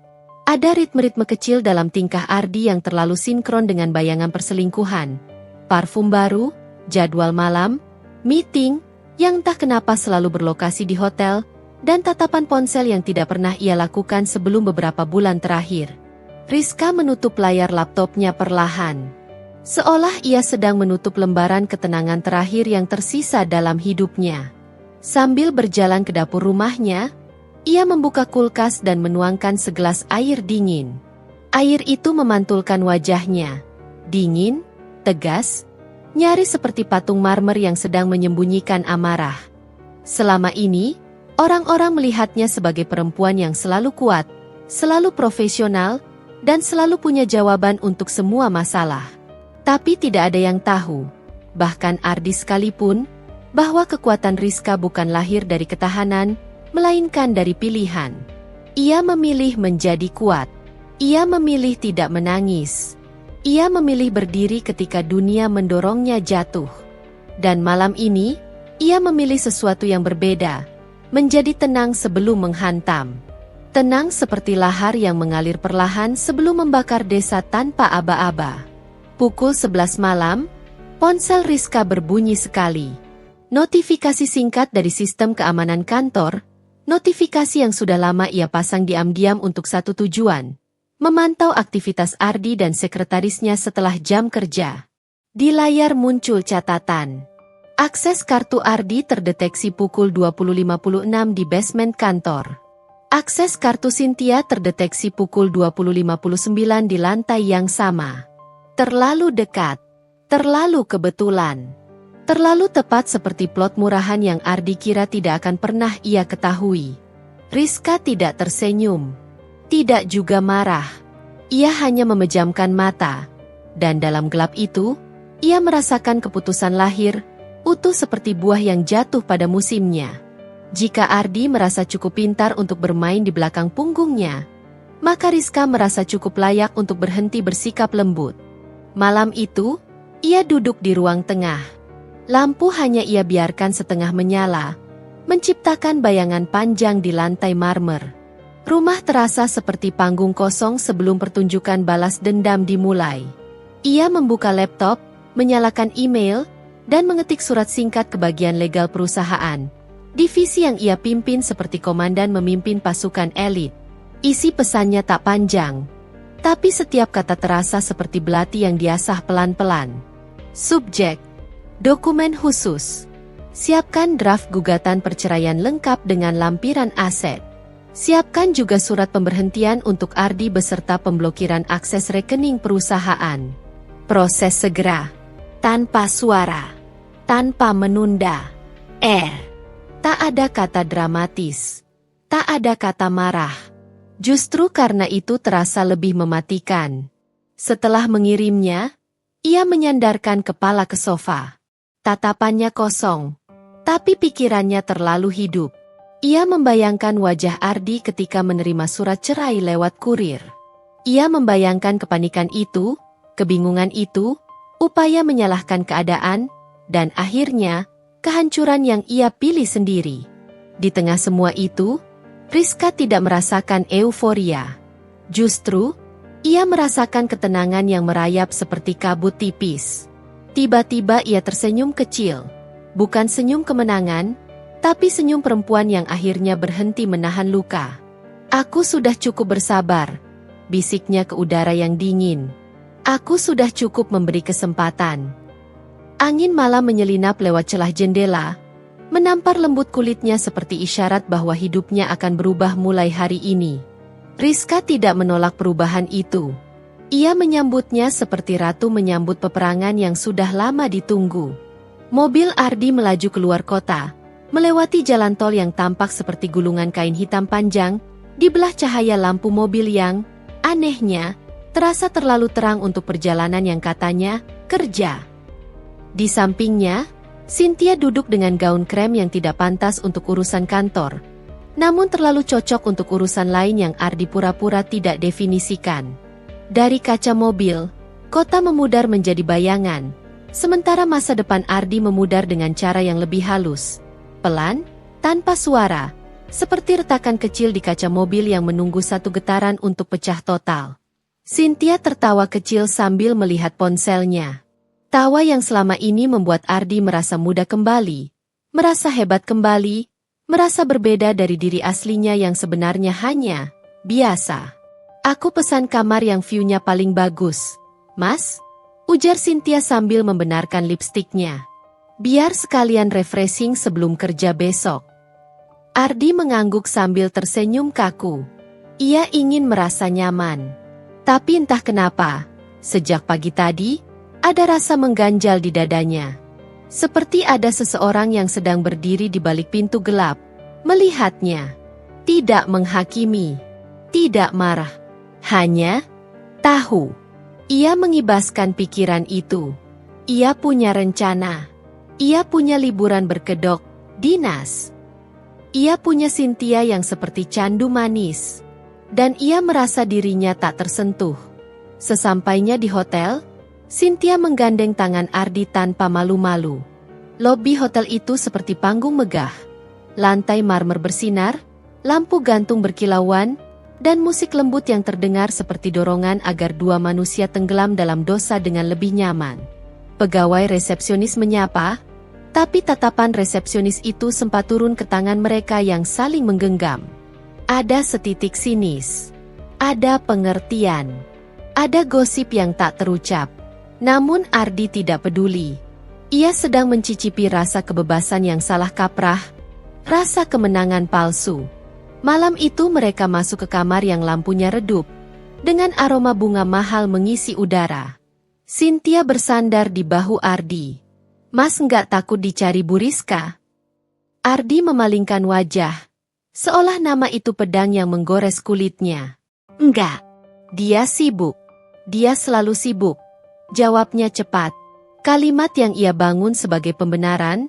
Ada ritme-ritme kecil dalam tingkah Ardi yang terlalu sinkron dengan bayangan perselingkuhan. Parfum baru, jadwal malam, meeting, yang entah kenapa selalu berlokasi di hotel, dan tatapan ponsel yang tidak pernah ia lakukan sebelum beberapa bulan terakhir. Rizka menutup layar laptopnya perlahan. Seolah ia sedang menutup lembaran ketenangan terakhir yang tersisa dalam hidupnya. Sambil berjalan ke dapur rumahnya, ia membuka kulkas dan menuangkan segelas air dingin. Air itu memantulkan wajahnya. Dingin, tegas, nyaris seperti patung marmer yang sedang menyembunyikan amarah. Selama ini, orang-orang melihatnya sebagai perempuan yang selalu kuat, selalu profesional, dan selalu punya jawaban untuk semua masalah. Tapi tidak ada yang tahu, bahkan Ardi sekalipun, bahwa kekuatan Rizka bukan lahir dari ketahanan, melainkan dari pilihan. Ia memilih menjadi kuat. Ia memilih tidak menangis. Ia memilih berdiri ketika dunia mendorongnya jatuh. Dan malam ini, ia memilih sesuatu yang berbeda. Menjadi tenang sebelum menghantam. Tenang seperti lahar yang mengalir perlahan sebelum membakar desa tanpa aba-aba. Pukul 11 malam, ponsel Rizka berbunyi sekali. Notifikasi singkat dari sistem keamanan kantor, notifikasi yang sudah lama ia pasang diam-diam untuk satu tujuan. Memantau aktivitas Ardi dan sekretarisnya setelah jam kerja. Di layar muncul catatan. Akses kartu Ardi terdeteksi pukul 20.56 di basement kantor. Akses kartu Cynthia terdeteksi pukul 20.59 di lantai yang sama. Terlalu dekat. Terlalu kebetulan. Terlalu tepat seperti plot murahan yang Ardi kira tidak akan pernah ia ketahui. Rizka tidak tersenyum. Tidak juga marah. Ia hanya memejamkan mata. Dan dalam gelap itu, Ia merasakan keputusan lahir, utuh seperti buah yang jatuh pada musimnya. Jika Ardi merasa cukup pintar untuk bermain di belakang punggungnya, maka Rizka merasa cukup layak untuk berhenti bersikap lembut. Malam itu, ia duduk di ruang tengah. Lampu hanya ia biarkan setengah menyala, menciptakan bayangan panjang di lantai marmer. Rumah terasa seperti panggung kosong sebelum pertunjukan balas dendam dimulai. Ia membuka laptop, menyalakan email, dan mengetik surat singkat ke bagian legal perusahaan. Divisi yang ia pimpin seperti komandan memimpin pasukan elit. Isi pesannya tak panjang, tapi setiap kata terasa seperti belati yang diasah pelan-pelan. Subjek: dokumen khusus. Siapkan draft gugatan perceraian lengkap dengan lampiran aset. Siapkan juga surat pemberhentian untuk Ardi beserta pemblokiran akses rekening perusahaan. Proses segera. Tanpa suara. Tanpa menunda. Tak ada kata dramatis. Tak ada kata marah. Justru karena itu terasa lebih mematikan. Setelah mengirimnya, ia menyandarkan kepala ke sofa. Tatapannya kosong, tapi pikirannya terlalu hidup. Ia membayangkan wajah Ardi ketika menerima surat cerai lewat kurir. Ia membayangkan kepanikan itu, kebingungan itu, upaya menyalahkan keadaan, dan akhirnya, kehancuran yang ia pilih sendiri. Di tengah semua itu, Rizka tidak merasakan euforia. Justru, ia merasakan ketenangan yang merayap seperti kabut tipis. Tiba-tiba ia tersenyum kecil. Bukan senyum kemenangan, tapi senyum perempuan yang akhirnya berhenti menahan luka. "Aku sudah cukup bersabar," bisiknya ke udara yang dingin. "Aku sudah cukup memberi kesempatan." Angin malam menyelinap lewat celah jendela, menampar lembut kulitnya seperti isyarat bahwa hidupnya akan berubah mulai hari ini. Rizka tidak menolak perubahan itu. Ia menyambutnya seperti ratu menyambut peperangan yang sudah lama ditunggu. Mobil Ardi melaju keluar kota, melewati jalan tol yang tampak seperti gulungan kain hitam panjang, dibelah cahaya lampu mobil yang, anehnya, terasa terlalu terang untuk perjalanan yang katanya, kerja. Di sampingnya, Cynthia duduk dengan gaun krem yang tidak pantas untuk urusan kantor, namun terlalu cocok untuk urusan lain yang Ardi pura-pura tidak definisikan. Dari kaca mobil, kota memudar menjadi bayangan, sementara masa depan Ardi memudar dengan cara yang lebih halus, pelan, tanpa suara, seperti retakan kecil di kaca mobil yang menunggu satu getaran untuk pecah total. Cynthia tertawa kecil sambil melihat ponselnya. Tawa yang selama ini membuat Ardi merasa muda kembali, merasa hebat kembali, merasa berbeda dari diri aslinya yang sebenarnya hanya biasa. "Aku pesan kamar yang view-nya paling bagus, Mas," ujar Cynthia sambil membenarkan lipstiknya. "Biar sekalian refreshing sebelum kerja besok." Ardi mengangguk sambil tersenyum kaku. Ia ingin merasa nyaman. Tapi entah kenapa, sejak pagi tadi, ada rasa mengganjal di dadanya. Seperti ada seseorang yang sedang berdiri di balik pintu gelap, melihatnya. Tidak menghakimi, tidak marah, hanya tahu. Ia mengibaskan pikiran itu. Ia punya rencana. Ia punya liburan berkedok, dinas. Ia punya Cynthia yang seperti candu manis. Dan ia merasa dirinya tak tersentuh. Sesampainya di hotel, Cynthia menggandeng tangan Ardi tanpa malu-malu. Lobi hotel itu seperti panggung megah. Lantai marmer bersinar, lampu gantung berkilauan, dan musik lembut yang terdengar seperti dorongan agar dua manusia tenggelam dalam dosa dengan lebih nyaman. Pegawai resepsionis menyapa, tapi tatapan resepsionis itu sempat turun ke tangan mereka yang saling menggenggam. Ada setitik sinis. Ada pengertian. Ada gosip yang tak terucap. Namun Ardi tidak peduli. Ia sedang mencicipi rasa kebebasan yang salah kaprah, rasa kemenangan palsu. Malam itu mereka masuk ke kamar yang lampunya redup, dengan aroma bunga mahal mengisi udara. Cynthia bersandar di bahu Ardi. "Mas nggak takut dicari Bu Rizka?" Ardi memalingkan wajah, seolah nama itu pedang yang menggores kulitnya. "Enggak. Dia sibuk. Dia selalu sibuk," jawabnya cepat. Kalimat yang ia bangun sebagai pembenaran,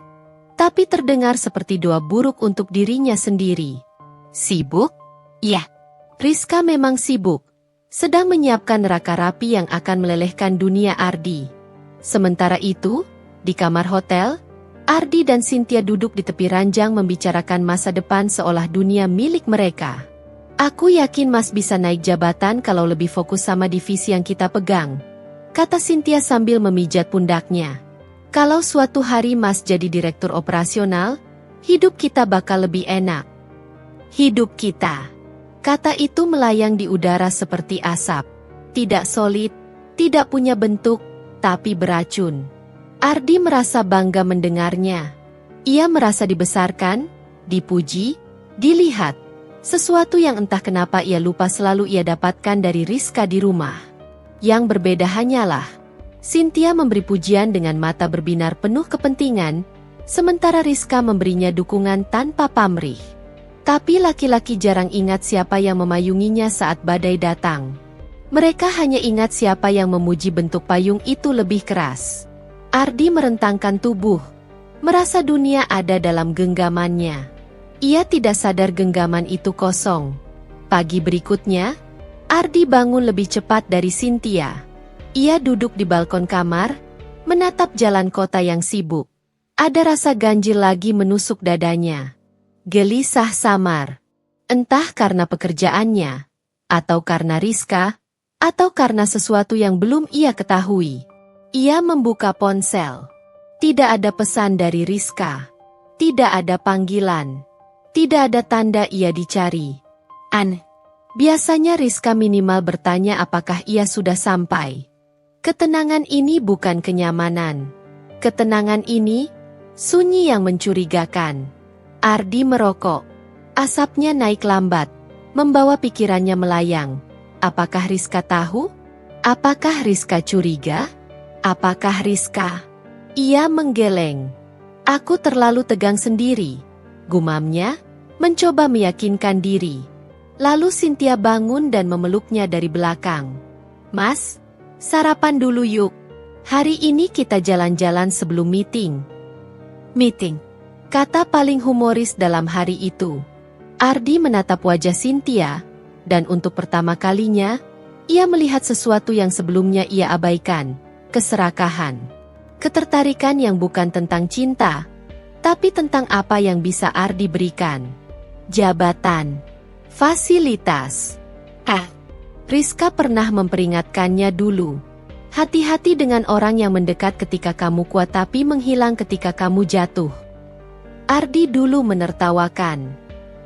tapi terdengar seperti doa buruk untuk dirinya sendiri. Sibuk? Ya, Rizka memang sibuk. Sedang menyiapkan neraka rapi yang akan melelehkan dunia Ardi. Sementara itu, di kamar hotel, Ardi dan Cynthia duduk di tepi ranjang membicarakan masa depan seolah dunia milik mereka. Aku yakin Mas bisa naik jabatan kalau lebih fokus sama divisi yang kita pegang, kata Cynthia sambil memijat pundaknya. Kalau suatu hari Mas jadi direktur operasional, hidup kita bakal lebih enak. Hidup kita. Kata itu melayang di udara seperti asap. Tidak solid, tidak punya bentuk, tapi beracun. Ardi merasa bangga mendengarnya. Ia merasa dibesarkan, dipuji, dilihat. Sesuatu yang entah kenapa ia lupa selalu ia dapatkan dari Rizka di rumah. Yang berbeda hanyalah, Cynthia memberi pujian dengan mata berbinar penuh kepentingan, sementara Rizka memberinya dukungan tanpa pamrih. Tapi laki-laki jarang ingat siapa yang memayunginya saat badai datang. Mereka hanya ingat siapa yang memuji bentuk payung itu lebih keras. Ardi merentangkan tubuh, merasa dunia ada dalam genggamannya. Ia tidak sadar genggaman itu kosong. Pagi berikutnya, Ardi bangun lebih cepat dari Cynthia. Ia duduk di balkon kamar, menatap jalan kota yang sibuk. Ada rasa ganjil lagi menusuk dadanya. Gelisah samar. Entah karena pekerjaannya, atau karena Rizka, atau karena sesuatu yang belum ia ketahui. Ia membuka ponsel. Tidak ada pesan dari Rizka. Tidak ada panggilan. Tidak ada tanda ia dicari. Biasanya Rizka minimal bertanya apakah ia sudah sampai. Ketenangan ini bukan kenyamanan. Ketenangan ini, sunyi yang mencurigakan. Ardi merokok. Asapnya naik lambat, membawa pikirannya melayang. Apakah Rizka tahu? Apakah Rizka curiga? Apakah Rizka? Ia menggeleng. Aku terlalu tegang sendiri, gumamnya, mencoba meyakinkan diri. Lalu Cynthia bangun dan memeluknya dari belakang. Mas, sarapan dulu yuk. Hari ini kita jalan-jalan sebelum meeting. Meeting. Kata paling humoris dalam hari itu. Ardi menatap wajah Cynthia, dan untuk pertama kalinya, ia melihat sesuatu yang sebelumnya ia abaikan, keserakahan. Ketertarikan yang bukan tentang cinta, tapi tentang apa yang bisa Ardi berikan. Jabatan. Fasilitas. Rizka pernah memperingatkannya dulu. Hati-hati dengan orang yang mendekat ketika kamu kuat tapi menghilang ketika kamu jatuh. Ardi dulu menertawakan.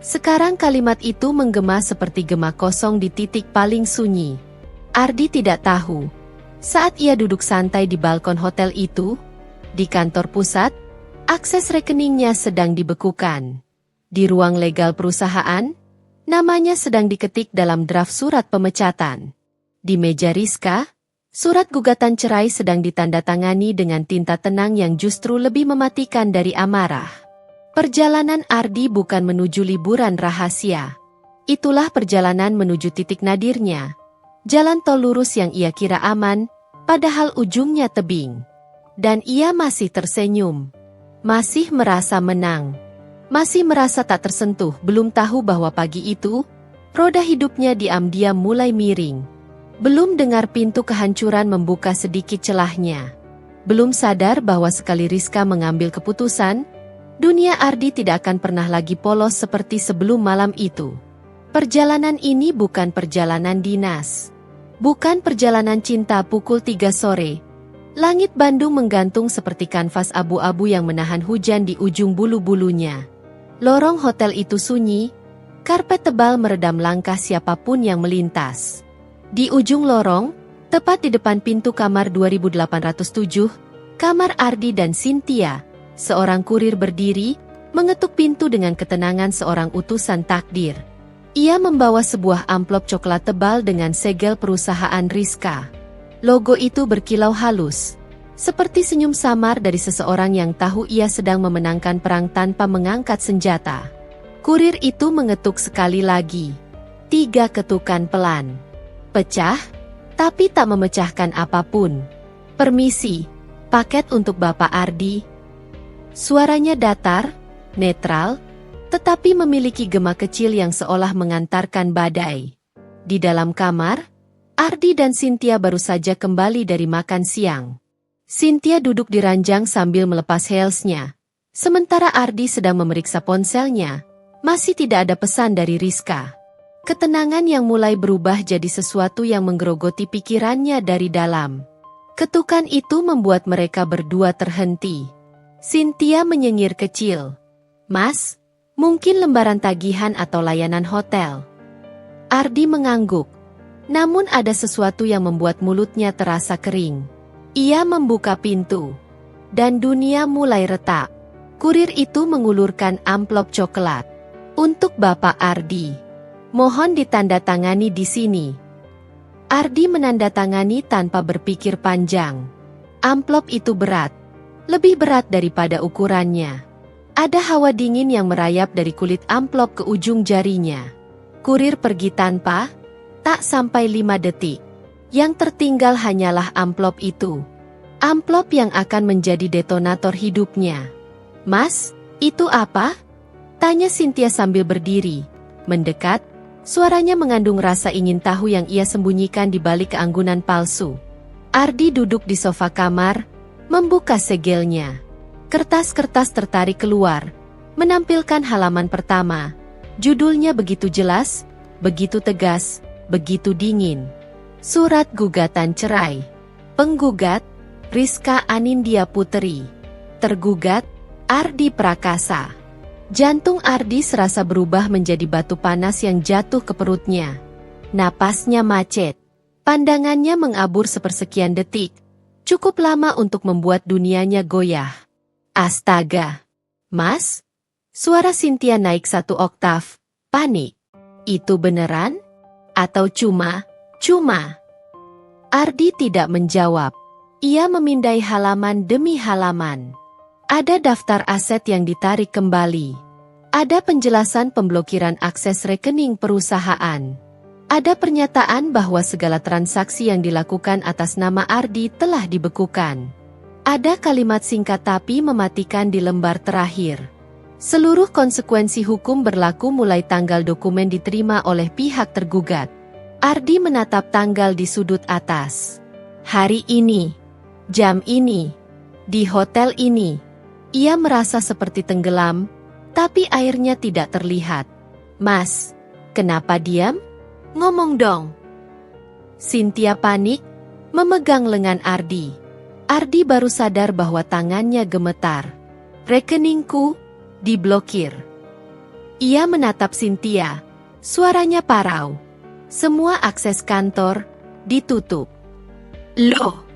Sekarang kalimat itu menggema seperti gema kosong di titik paling sunyi. Ardi tidak tahu. Saat ia duduk santai di balkon hotel itu, di kantor pusat, akses rekeningnya sedang dibekukan. Di ruang legal perusahaan, namanya sedang diketik dalam draft surat pemecatan. Di meja Rizka, surat gugatan cerai sedang ditandatangani dengan tinta tenang yang justru lebih mematikan dari amarah. Perjalanan Ardi bukan menuju liburan rahasia. Itulah perjalanan menuju titik nadirnya. Jalan tol lurus yang ia kira aman, padahal ujungnya tebing. Dan ia masih tersenyum. Masih merasa menang. Masih merasa tak tersentuh, belum tahu bahwa pagi itu, roda hidupnya diam-diam mulai miring. Belum dengar pintu kehancuran membuka sedikit celahnya. Belum sadar bahwa sekali Rizka mengambil keputusan, dunia Ardi tidak akan pernah lagi polos seperti sebelum malam itu. Perjalanan ini bukan perjalanan dinas. Bukan perjalanan cinta pukul 3 sore. Langit Bandung menggantung seperti kanvas abu-abu yang menahan hujan di ujung bulu-bulunya. Lorong hotel itu sunyi, karpet tebal meredam langkah siapapun yang melintas. Di ujung lorong, tepat di depan pintu kamar 2807, kamar Ardi dan Cynthia, seorang kurir berdiri, mengetuk pintu dengan ketenangan seorang utusan takdir. Ia membawa sebuah amplop coklat tebal dengan segel perusahaan Rizka. Logo itu berkilau halus, seperti senyum samar dari seseorang yang tahu ia sedang memenangkan perang tanpa mengangkat senjata. Kurir itu mengetuk sekali lagi. 3 ketukan pelan. Pecah, tapi tak memecahkan apapun. Permisi, Paket untuk Bapak Ardi. Suaranya datar, netral, tetapi memiliki gema kecil yang seolah mengantarkan badai. Di dalam kamar, Ardi dan Cynthia baru saja kembali dari makan siang. Cynthia duduk di ranjang sambil melepas heelsnya. Sementara Ardi sedang memeriksa ponselnya. Masih tidak ada pesan dari Rizka. Ketenangan yang mulai berubah jadi sesuatu yang menggerogoti pikirannya dari dalam. Ketukan itu membuat mereka berdua terhenti. Cynthia menyengir kecil. "Mas, mungkin lembaran tagihan atau layanan hotel." Ardi mengangguk. Namun ada sesuatu yang membuat mulutnya terasa kering. Ia membuka pintu. Dan dunia mulai retak. Kurir itu mengulurkan amplop coklat. "Untuk Bapak Ardi. Mohon ditandatangani di sini." Ardi menandatangani tanpa berpikir panjang. Amplop itu berat. Lebih berat daripada ukurannya. Ada hawa dingin yang merayap dari kulit amplop ke ujung jarinya. Kurir pergi tanpa, tak sampai 5 detik. Yang tertinggal hanyalah amplop itu. Amplop yang akan menjadi detonator hidupnya. "Mas, itu apa?" tanya Cynthia sambil berdiri. Mendekat, suaranya mengandung rasa ingin tahu yang ia sembunyikan di balik keanggunan palsu. Ardi duduk di sofa kamar, membuka segelnya. Kertas-kertas tertarik keluar, menampilkan halaman pertama. Judulnya begitu jelas, begitu tegas, begitu dingin. Surat gugatan cerai. Penggugat, Rizka Anindya Puteri. Tergugat, Ardi Prakasa. Jantung Ardi serasa berubah menjadi batu panas yang jatuh ke perutnya. Napasnya macet. Pandangannya mengabur sepersekian detik. Cukup lama untuk membuat dunianya goyah. "Astaga. Mas?" Suara Cynthia naik 1 oktav. Panik. "Itu beneran? Atau cuma?" Ardi tidak menjawab. Ia memindai halaman demi halaman. Ada daftar aset yang ditarik kembali. Ada penjelasan pemblokiran akses rekening perusahaan. Ada pernyataan bahwa segala transaksi yang dilakukan atas nama Ardi telah dibekukan. Ada kalimat singkat tapi mematikan di lembar terakhir. Seluruh konsekuensi hukum berlaku mulai tanggal dokumen diterima oleh pihak tergugat. Ardi menatap tanggal di sudut atas. Hari ini, jam ini, di hotel ini. Ia merasa seperti tenggelam, tapi airnya tidak terlihat. "Mas, kenapa diam? Ngomong dong." Cynthia panik, memegang lengan Ardi. Ardi baru sadar bahwa tangannya gemetar. "Rekeningku diblokir." Ia menatap Cynthia. Suaranya parau. "Semua akses kantor ditutup." "Loh?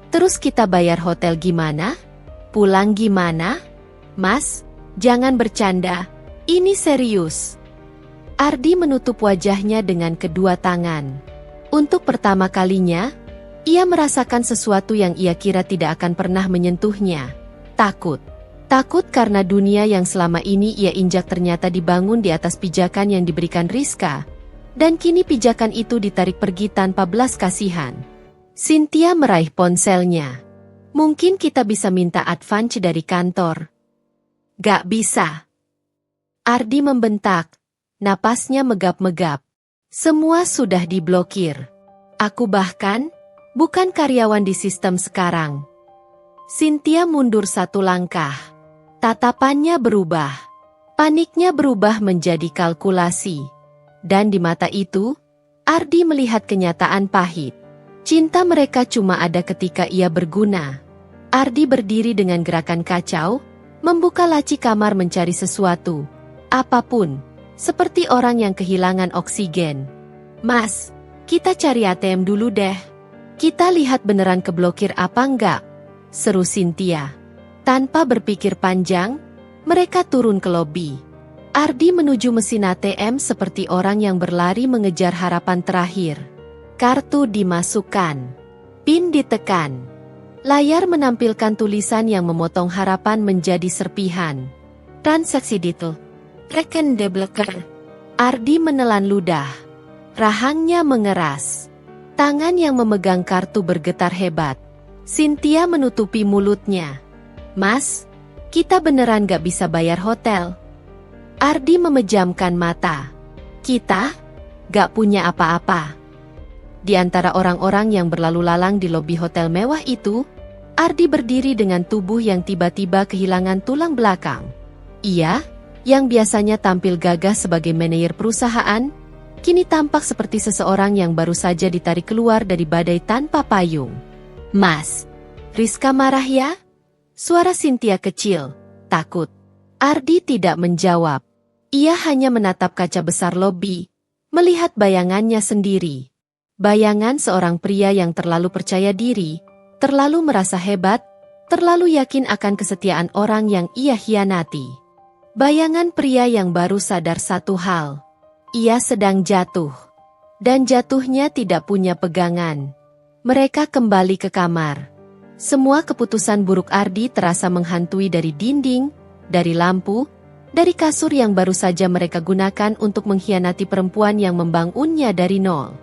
Terus kita bayar hotel gimana? Pulang gimana? Mas, jangan bercanda. Ini serius." Ardi menutup wajahnya dengan kedua tangan. Untuk pertama kalinya, ia merasakan sesuatu yang ia kira tidak akan pernah menyentuhnya. Takut. Takut karena dunia yang selama ini ia injak ternyata dibangun di atas pijakan yang diberikan Rizka. Dan kini pijakan itu ditarik pergi tanpa belas kasihan. Cynthia meraih ponselnya. "Mungkin kita bisa minta advance dari kantor." "Gak bisa." Ardi membentak. Napasnya megap-megap. "Semua sudah diblokir. Aku bahkan bukan karyawan di sistem sekarang." Cynthia mundur 1 langkah. Tatapannya berubah. Paniknya berubah menjadi kalkulasi. Dan di mata itu, Ardi melihat kenyataan pahit. Cinta mereka cuma ada ketika ia berguna. Ardi berdiri dengan gerakan kacau, membuka laci kamar mencari sesuatu. Apapun, seperti orang yang kehilangan oksigen. "Mas, kita cari ATM dulu deh. Kita lihat beneran keblokir apa enggak?" seru Cynthia. Tanpa berpikir panjang, mereka turun ke lobi. Ardi menuju mesin ATM seperti orang yang berlari mengejar harapan terakhir. Kartu dimasukkan. PIN ditekan. Layar menampilkan tulisan yang memotong harapan menjadi serpihan. Transaksi detail. Reken deblocker. Ardi menelan ludah. Rahangnya mengeras. Tangan yang memegang kartu bergetar hebat. Cynthia menutupi mulutnya. Mas, kita beneran gak bisa bayar hotel? Ardi memejamkan mata. Kita? Gak punya apa-apa. Di antara orang-orang yang berlalu lalang di lobi hotel mewah itu, Ardi berdiri dengan tubuh yang tiba-tiba kehilangan tulang belakang. Ia, yang biasanya tampil gagah sebagai manajer perusahaan, kini tampak seperti seseorang yang baru saja ditarik keluar dari badai tanpa payung. Mas, Rizka marah ya? Suara Cynthia kecil, takut. Ardi tidak menjawab. Ia hanya menatap kaca besar lobi, melihat bayangannya sendiri. Bayangan seorang pria yang terlalu percaya diri, terlalu merasa hebat, terlalu yakin akan kesetiaan orang yang ia hianati. Bayangan pria yang baru sadar satu hal. Ia sedang jatuh. Dan jatuhnya tidak punya pegangan. Mereka kembali ke kamar. Semua keputusan buruk Ardi terasa menghantui dari dinding, dari lampu, dari kasur yang baru saja mereka gunakan untuk mengkhianati perempuan yang membangunnya dari nol.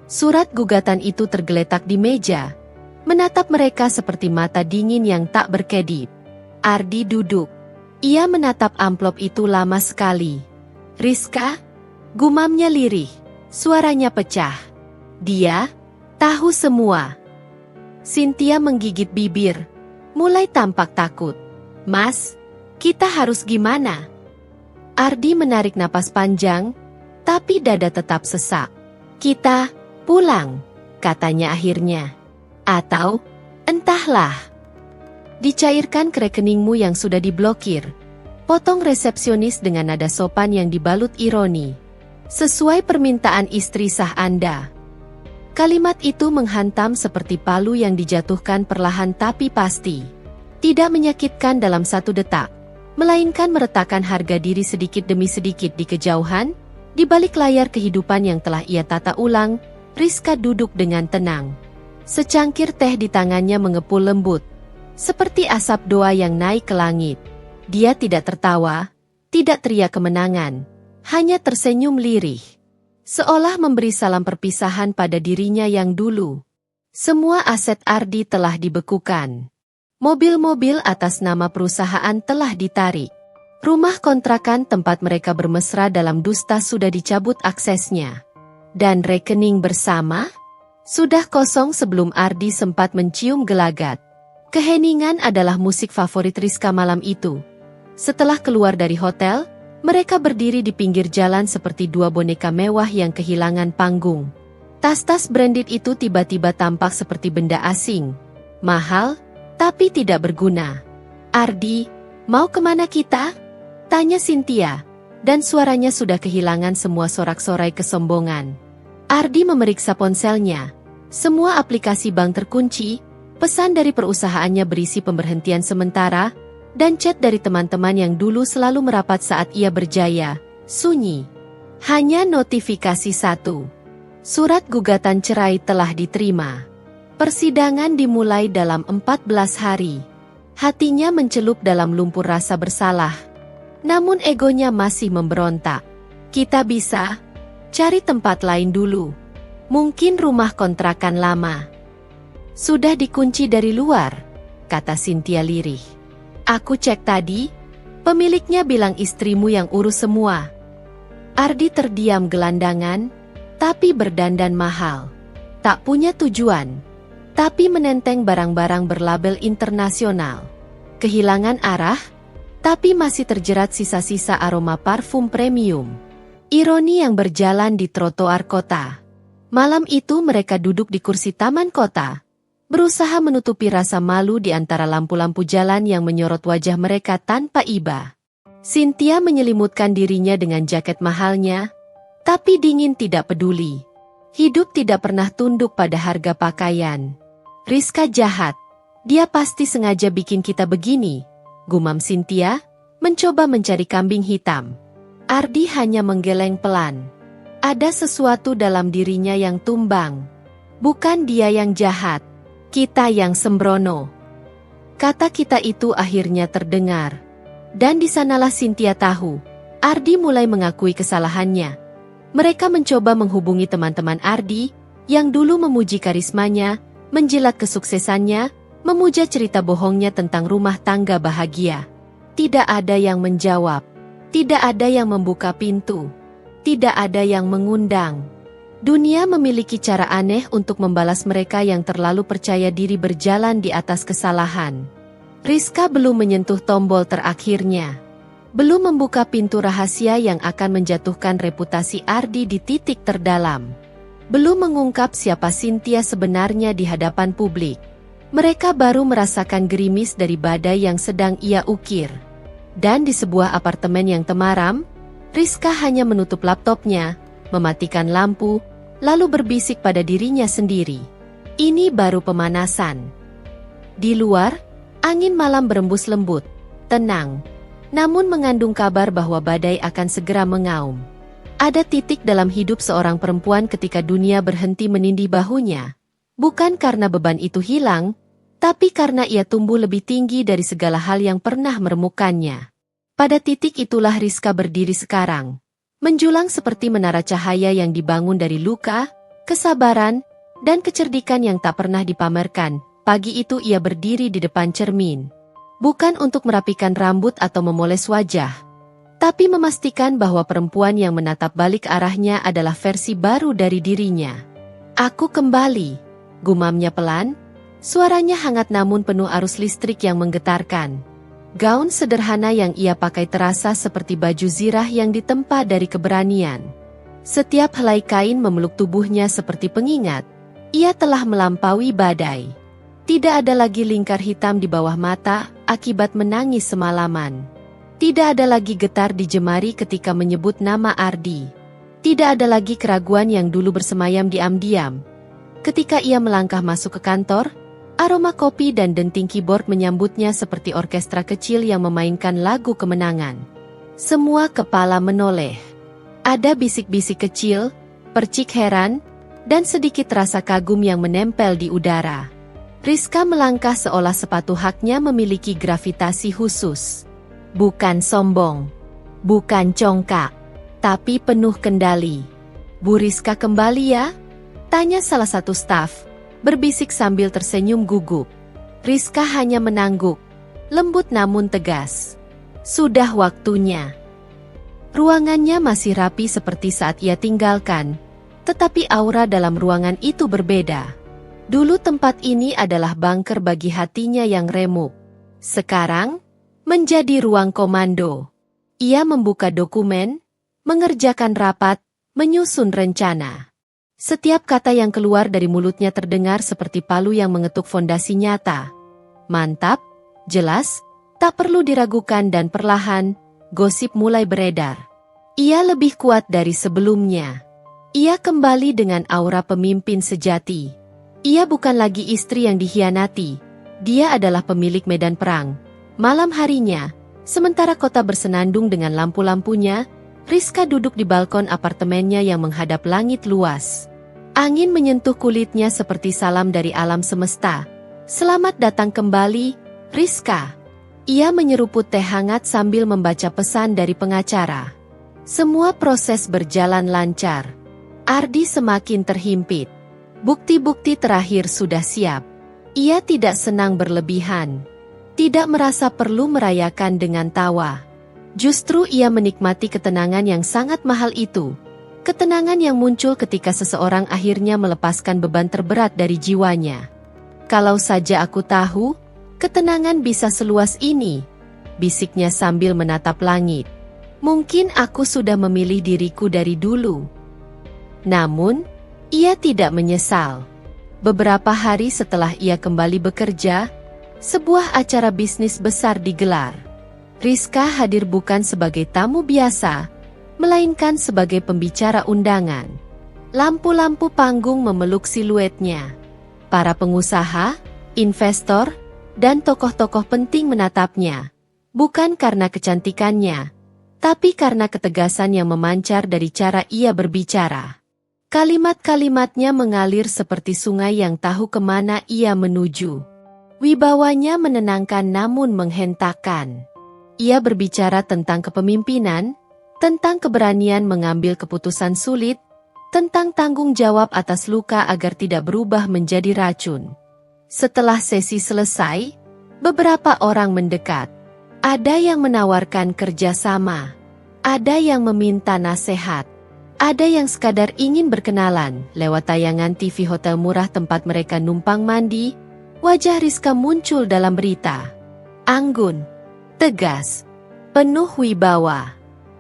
Surat gugatan itu tergeletak di meja, menatap mereka seperti mata dingin yang tak berkedip. Ardi duduk. Ia menatap amplop itu lama sekali. Rizka? Gumamnya lirih. Suaranya pecah. Dia tahu semua. Cynthia menggigit bibir, mulai tampak takut. Mas, kita harus gimana? Ardi menarik napas panjang, tapi dada tetap sesak. Kita pulang, katanya akhirnya. Atau, entahlah. Dicairkan ke rekeningmu yang sudah diblokir. Potong resepsionis dengan nada sopan yang dibalut ironi. Sesuai permintaan istri sah Anda. Kalimat itu menghantam seperti palu yang dijatuhkan perlahan tapi pasti. Tidak menyakitkan dalam satu detak, melainkan meretakkan harga diri sedikit demi sedikit di kejauhan. Di balik layar kehidupan yang telah ia tata ulang, Rizka duduk dengan tenang. Secangkir teh di tangannya mengepul lembut, seperti asap doa yang naik ke langit. Dia tidak tertawa, tidak teriak kemenangan, hanya tersenyum lirih. Seolah memberi salam perpisahan pada dirinya yang dulu. Semua aset Ardi telah dibekukan. Mobil-mobil atas nama perusahaan telah ditarik. Rumah kontrakan tempat mereka bermesra dalam dusta sudah dicabut aksesnya. Dan rekening bersama sudah kosong sebelum Ardi sempat mencium gelagat. Keheningan adalah musik favorit Rizka malam itu. Setelah keluar dari hotel, mereka berdiri di pinggir jalan seperti dua boneka mewah yang kehilangan panggung. Tas-tas branded itu tiba-tiba tampak seperti benda asing. Mahal, tapi tidak berguna. Ardi, mau kemana kita? Tanya Cynthia, dan suaranya sudah kehilangan semua sorak-sorai kesombongan. Ardi memeriksa ponselnya. Semua aplikasi bank terkunci, pesan dari perusahaannya berisi pemberhentian sementara, dan chat dari teman-teman yang dulu selalu merapat saat ia berjaya, sunyi. Hanya notifikasi satu. Surat gugatan cerai telah diterima. Persidangan dimulai dalam 14 hari. Hatinya mencelup dalam lumpur rasa bersalah. Namun egonya masih memberontak. Kita bisa cari tempat lain dulu. Mungkin rumah kontrakan lama. Sudah dikunci dari luar, kata Cynthia lirih. Aku cek tadi, pemiliknya bilang istrimu yang urus semua. Ardi terdiam gelandangan, tapi berdandan mahal. Tak punya tujuan, tapi menenteng barang-barang berlabel internasional. Kehilangan arah, tapi masih terjerat sisa-sisa aroma parfum premium. Ironi yang berjalan di trotoar kota. Malam itu mereka duduk di kursi taman kota, berusaha menutupi rasa malu di antara lampu-lampu jalan yang menyorot wajah mereka tanpa iba. Cynthia menyelimutkan dirinya dengan jaket mahalnya, tapi dingin tidak peduli. Hidup tidak pernah tunduk pada harga pakaian. Rizka jahat. Dia pasti sengaja bikin kita begini, gumam Cynthia, mencoba mencari kambing hitam. Ardi hanya menggeleng pelan. Ada sesuatu dalam dirinya yang tumbang. Bukan dia yang jahat. Kita yang sembrono. Kata kita itu akhirnya terdengar. Dan di sanalah Cynthia tahu. Ardi mulai mengakui kesalahannya. Mereka mencoba menghubungi teman-teman Ardi, yang dulu memuji karismanya, menjilat kesuksesannya, Memuja cerita bohongnya tentang rumah tangga bahagia. Tidak ada yang menjawab. Tidak ada yang membuka pintu. Tidak ada yang mengundang. Dunia memiliki cara aneh untuk membalas mereka yang terlalu percaya diri berjalan di atas kesalahan. Rizka belum menyentuh tombol terakhirnya. Belum membuka pintu rahasia yang akan menjatuhkan reputasi Ardi di titik terdalam. Belum mengungkap siapa Cynthia sebenarnya di hadapan publik. Mereka baru merasakan gerimis dari badai yang sedang ia ukir. Dan di sebuah apartemen yang temaram, Rizka hanya menutup laptopnya, mematikan lampu, lalu berbisik pada dirinya sendiri. Ini baru pemanasan. Di luar, angin malam berembus lembut, tenang, namun mengandung kabar bahwa badai akan segera mengaum. Ada titik dalam hidup seorang perempuan ketika dunia berhenti menindih bahunya. Bukan karena beban itu hilang, tapi karena ia tumbuh lebih tinggi dari segala hal yang pernah meremukkannya. Pada titik itulah Rizka berdiri sekarang. Menjulang seperti menara cahaya yang dibangun dari luka, kesabaran, dan kecerdikan yang tak pernah dipamerkan. Pagi itu ia berdiri di depan cermin. Bukan untuk merapikan rambut atau memoles wajah, tapi memastikan bahwa perempuan yang menatap balik arahnya adalah versi baru dari dirinya. "Aku kembali," gumamnya pelan. Suaranya hangat namun penuh arus listrik yang menggetarkan. Gaun sederhana yang ia pakai terasa seperti baju zirah yang ditempa dari keberanian. Setiap helai kain memeluk tubuhnya seperti pengingat. Ia telah melampaui badai. Tidak ada lagi lingkar hitam di bawah mata akibat menangis semalaman. Tidak ada lagi getar di jemari ketika menyebut nama Ardi. Tidak ada lagi keraguan yang dulu bersemayam diam-diam. Ketika ia melangkah masuk ke kantor, aroma kopi dan denting keyboard menyambutnya seperti orkestra kecil yang memainkan lagu kemenangan. Semua kepala menoleh. Ada bisik-bisik kecil, percik heran, dan sedikit rasa kagum yang menempel di udara. Rizka melangkah seolah sepatu haknya memiliki gravitasi khusus. Bukan sombong, bukan congkak, tapi penuh kendali. "Bu Rizka kembali ya?" tanya salah satu staf, berbisik sambil tersenyum gugup. Rizka hanya menangguk, lembut namun tegas. "Sudah waktunya." Ruangannya masih rapi seperti saat ia tinggalkan, tetapi aura dalam ruangan itu berbeda. Dulu tempat ini adalah bunker bagi hatinya yang remuk. Sekarang, menjadi ruang komando. Ia membuka dokumen, mengerjakan rapat, menyusun rencana. Setiap kata yang keluar dari mulutnya terdengar seperti palu yang mengetuk fondasi nyata. Mantap, jelas, tak perlu diragukan dan perlahan, gosip mulai beredar. Ia lebih kuat dari sebelumnya. Ia kembali dengan aura pemimpin sejati. Ia bukan lagi istri yang dikhianati. Dia adalah pemilik medan perang. Malam harinya, sementara kota bersenandung dengan lampu-lampunya, Rizka duduk di balkon apartemennya yang menghadap langit luas. Angin menyentuh kulitnya seperti salam dari alam semesta. "Selamat datang kembali, Rizka." Ia menyeruput teh hangat sambil membaca pesan dari pengacara. Semua proses berjalan lancar. Ardi semakin terhimpit. Bukti-bukti terakhir sudah siap. Ia tidak senang berlebihan. Tidak merasa perlu merayakan dengan tawa. Justru ia menikmati ketenangan yang sangat mahal itu. Ketenangan yang muncul ketika seseorang akhirnya melepaskan beban terberat dari jiwanya. "Kalau saja aku tahu, ketenangan bisa seluas ini," bisiknya sambil menatap langit. "Mungkin aku sudah memilih diriku dari dulu." Namun, ia tidak menyesal. Beberapa hari setelah ia kembali bekerja, sebuah acara bisnis besar digelar. Rizka hadir bukan sebagai tamu biasa, melainkan sebagai pembicara undangan. Lampu-lampu panggung memeluk siluetnya. Para pengusaha, investor, dan tokoh-tokoh penting menatapnya. Bukan karena kecantikannya, tapi karena ketegasan yang memancar dari cara ia berbicara. Kalimat-kalimatnya mengalir seperti sungai yang tahu kemana ia menuju. Wibawanya menenangkan namun menghentakkan. Ia berbicara tentang kepemimpinan, tentang keberanian mengambil keputusan sulit, tentang tanggung jawab atas luka agar tidak berubah menjadi racun. Setelah sesi selesai, beberapa orang mendekat. Ada yang menawarkan kerjasama. Ada yang meminta nasihat. Ada yang sekadar ingin berkenalan lewat tayangan TV hotel murah tempat mereka numpang mandi. Wajah Rizka muncul dalam berita. Anggun, tegas, penuh wibawa.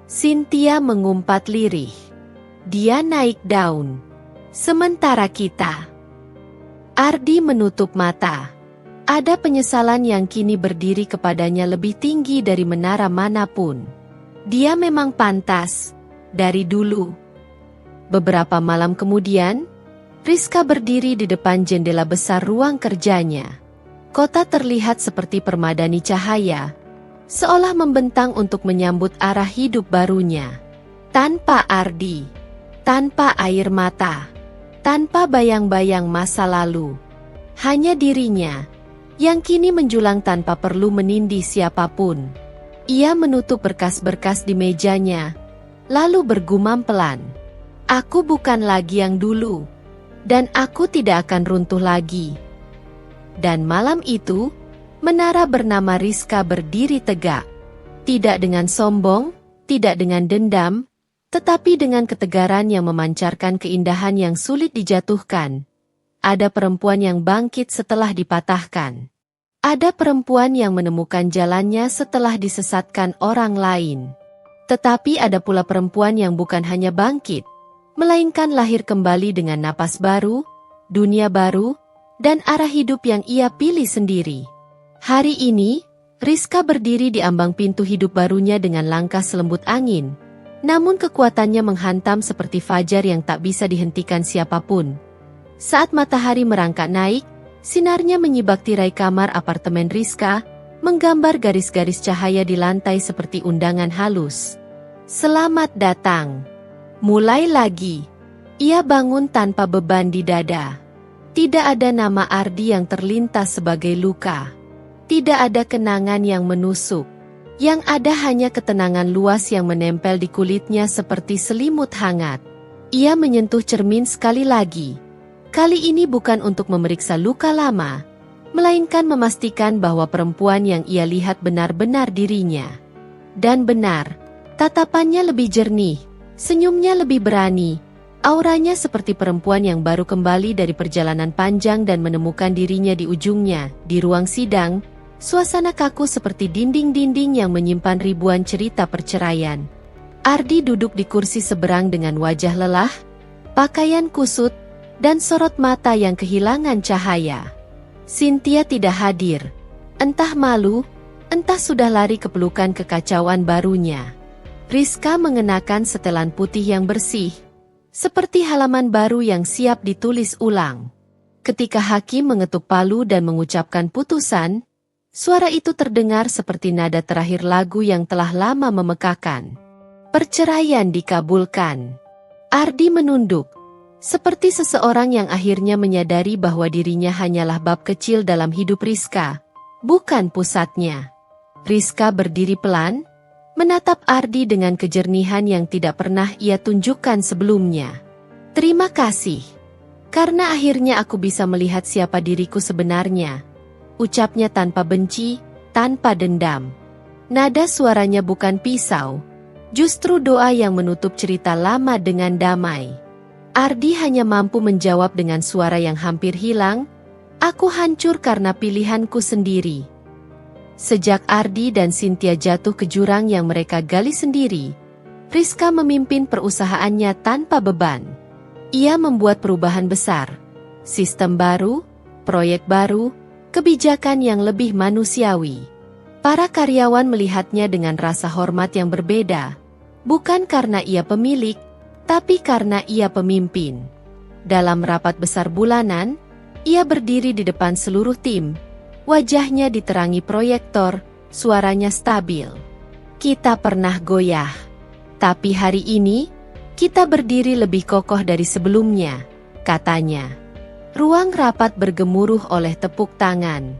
Cynthia mengumpat lirih. Dia naik daun. Sementara kita. Ardi menutup mata. Ada penyesalan yang kini berdiri kepadanya lebih tinggi dari menara manapun. Dia memang pantas. Dari dulu. Beberapa malam kemudian, Rizka berdiri di depan jendela besar ruang kerjanya. Kota terlihat seperti permadani cahaya, seolah membentang untuk menyambut arah hidup barunya. Tanpa Ardi, tanpa air mata, tanpa bayang-bayang masa lalu. Hanya dirinya, yang kini menjulang tanpa perlu menindih siapapun. Ia menutup berkas-berkas di mejanya, lalu bergumam pelan. Aku bukan lagi yang dulu, dan aku tidak akan runtuh lagi. Dan malam itu, menara bernama Rizka berdiri tegak. Tidak dengan sombong, tidak dengan dendam, tetapi dengan ketegaran yang memancarkan keindahan yang sulit dijatuhkan. Ada perempuan yang bangkit setelah dipatahkan. Ada perempuan yang menemukan jalannya setelah disesatkan orang lain. Tetapi ada pula perempuan yang bukan hanya bangkit, melainkan lahir kembali dengan napas baru, dunia baru, dan arah hidup yang ia pilih sendiri. Hari ini, Rizka berdiri di ambang pintu hidup barunya dengan langkah selembut angin. Namun kekuatannya menghantam seperti fajar yang tak bisa dihentikan siapapun. Saat matahari merangkak naik, sinarnya menyibak tirai kamar apartemen Rizka, menggambar garis-garis cahaya di lantai seperti undangan halus. Selamat datang. Mulai lagi. Ia bangun tanpa beban di dada. Tidak ada nama Ardi yang terlintas sebagai luka. Tidak ada kenangan yang menusuk. Yang ada hanya ketenangan luas yang menempel di kulitnya seperti selimut hangat. Ia menyentuh cermin sekali lagi. Kali ini bukan untuk memeriksa luka lama, melainkan memastikan bahwa perempuan yang ia lihat benar-benar dirinya. Dan benar, tatapannya lebih jernih. Senyumnya lebih berani, auranya seperti perempuan yang baru kembali dari perjalanan panjang dan menemukan dirinya di ujungnya. Di ruang sidang, suasana kaku seperti dinding-dinding yang menyimpan ribuan cerita perceraian. Ardi duduk di kursi seberang dengan wajah lelah, pakaian kusut, dan sorot mata yang kehilangan cahaya. Cynthia tidak hadir, entah malu, entah sudah lari ke pelukan kekacauan barunya. Rizka mengenakan setelan putih yang bersih, seperti halaman baru yang siap ditulis ulang. Ketika hakim mengetuk palu dan mengucapkan putusan, suara itu terdengar seperti nada terakhir lagu yang telah lama memekakan. Perceraian dikabulkan. Ardi menunduk, seperti seseorang yang akhirnya menyadari bahwa dirinya hanyalah bab kecil dalam hidup Rizka, bukan pusatnya. Rizka berdiri pelan, menatap Ardi dengan kejernihan yang tidak pernah ia tunjukkan sebelumnya. Terima kasih. Karena akhirnya aku bisa melihat siapa diriku sebenarnya. Ucapnya tanpa benci, tanpa dendam. Nada suaranya bukan pisau, justru doa yang menutup cerita lama dengan damai. Ardi hanya mampu menjawab dengan suara yang hampir hilang, aku hancur karena pilihanku sendiri. Sejak Ardi dan Cynthia jatuh ke jurang yang mereka gali sendiri, Rizka memimpin perusahaannya tanpa beban. Ia membuat perubahan besar, sistem baru, proyek baru, kebijakan yang lebih manusiawi. Para karyawan melihatnya dengan rasa hormat yang berbeda, bukan karena ia pemilik, tapi karena ia pemimpin. Dalam rapat besar bulanan, ia berdiri di depan seluruh tim. Wajahnya diterangi proyektor, suaranya stabil. Kita pernah goyah, tapi hari ini, kita berdiri lebih kokoh dari sebelumnya, katanya. Ruang rapat bergemuruh oleh tepuk tangan.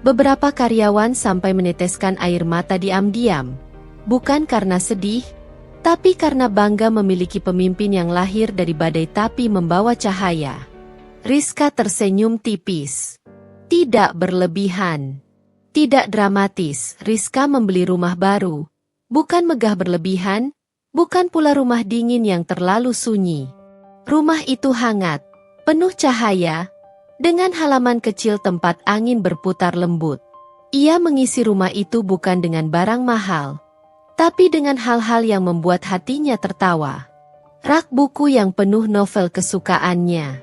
Beberapa karyawan sampai meneteskan air mata diam-diam, bukan karena sedih, tapi karena bangga memiliki pemimpin yang lahir dari badai tapi membawa cahaya. Rizka tersenyum tipis. Tidak berlebihan. Tidak dramatis, Rizka membeli rumah baru. Bukan megah berlebihan, bukan pula rumah dingin yang terlalu sunyi. Rumah itu hangat, penuh cahaya, dengan halaman kecil tempat angin berputar lembut. Ia mengisi rumah itu bukan dengan barang mahal, tapi dengan hal-hal yang membuat hatinya tertawa. Rak buku yang penuh novel kesukaannya.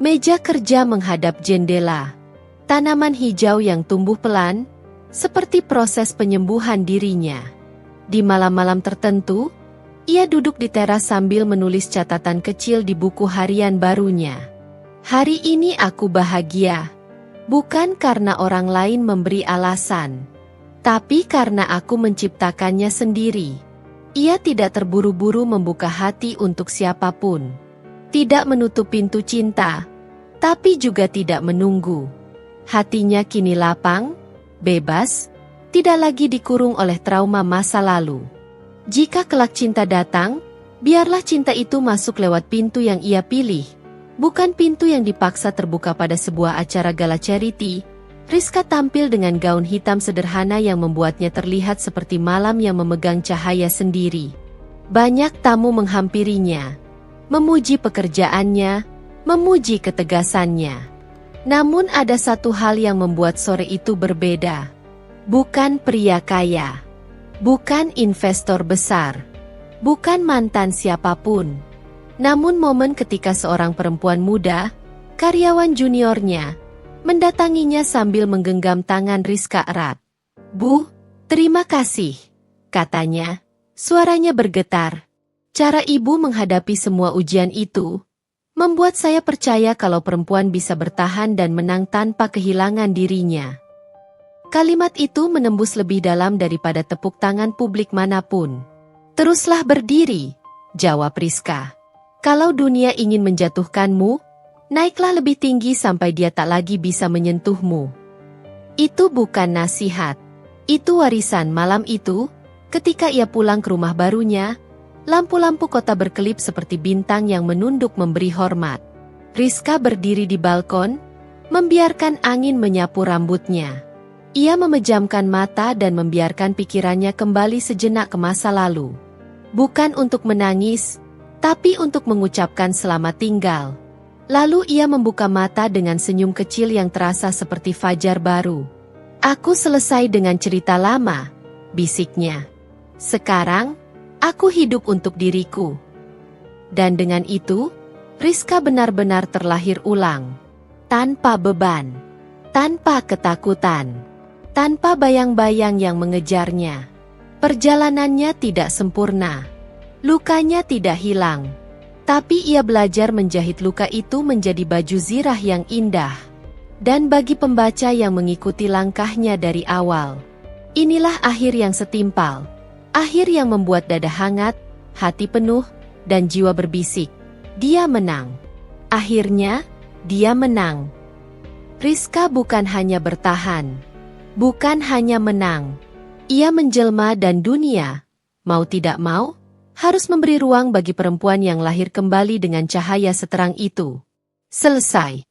Meja kerja menghadap jendela. Tanaman hijau yang tumbuh pelan, seperti proses penyembuhan dirinya. Di malam-malam tertentu, ia duduk di teras sambil menulis catatan kecil di buku harian barunya. Hari ini aku bahagia. Bukan karena orang lain memberi alasan, tapi karena aku menciptakannya sendiri. Ia tidak terburu-buru membuka hati untuk siapapun. Tidak menutup pintu cinta, tapi juga tidak menunggu. Hatinya kini lapang, bebas, tidak lagi dikurung oleh trauma masa lalu. Jika kelak cinta datang, biarlah cinta itu masuk lewat pintu yang ia pilih, bukan pintu yang dipaksa terbuka pada sebuah acara gala charity. Rizka tampil dengan gaun hitam sederhana yang membuatnya terlihat seperti malam yang memegang cahaya sendiri. Banyak tamu menghampirinya, memuji pekerjaannya, memuji ketegasannya. Namun ada satu hal yang membuat sore itu berbeda. Bukan pria kaya, bukan investor besar, bukan mantan siapapun. Namun momen ketika seorang perempuan muda, karyawan juniornya, mendatanginya sambil menggenggam tangan Rizka erat. "Bu, terima kasih," katanya. Suaranya bergetar. Cara ibu menghadapi semua ujian itu membuat saya percaya kalau perempuan bisa bertahan dan menang tanpa kehilangan dirinya. Kalimat itu menembus lebih dalam daripada tepuk tangan publik manapun. "Teruslah berdiri," jawab Rizka. "Kalau dunia ingin menjatuhkanmu, naiklah lebih tinggi sampai dia tak lagi bisa menyentuhmu." Itu bukan nasihat. Itu warisan. Malam itu, ketika ia pulang ke rumah barunya, lampu-lampu kota berkelip seperti bintang yang menunduk memberi hormat. Rizka berdiri di balkon, membiarkan angin menyapu rambutnya. Ia memejamkan mata dan membiarkan pikirannya kembali sejenak ke masa lalu. Bukan untuk menangis, tapi untuk mengucapkan selamat tinggal. Lalu ia membuka mata dengan senyum kecil yang terasa seperti fajar baru. "Aku selesai dengan cerita lama," bisiknya. "Sekarang, aku hidup untuk diriku." Dan dengan itu, Rizka benar-benar terlahir ulang. Tanpa beban, tanpa ketakutan, tanpa bayang-bayang yang mengejarnya. Perjalanannya tidak sempurna. Lukanya tidak hilang. Tapi ia belajar menjahit luka itu menjadi baju zirah yang indah. Dan bagi pembaca yang mengikuti langkahnya dari awal, inilah akhir yang setimpal. Akhir yang membuat dada hangat, hati penuh, dan jiwa berbisik. Dia menang. Akhirnya, dia menang. Rizka bukan hanya bertahan. Bukan hanya menang. Ia menjelma dan dunia, mau tidak mau, harus memberi ruang bagi perempuan yang lahir kembali dengan cahaya seterang itu. Selesai.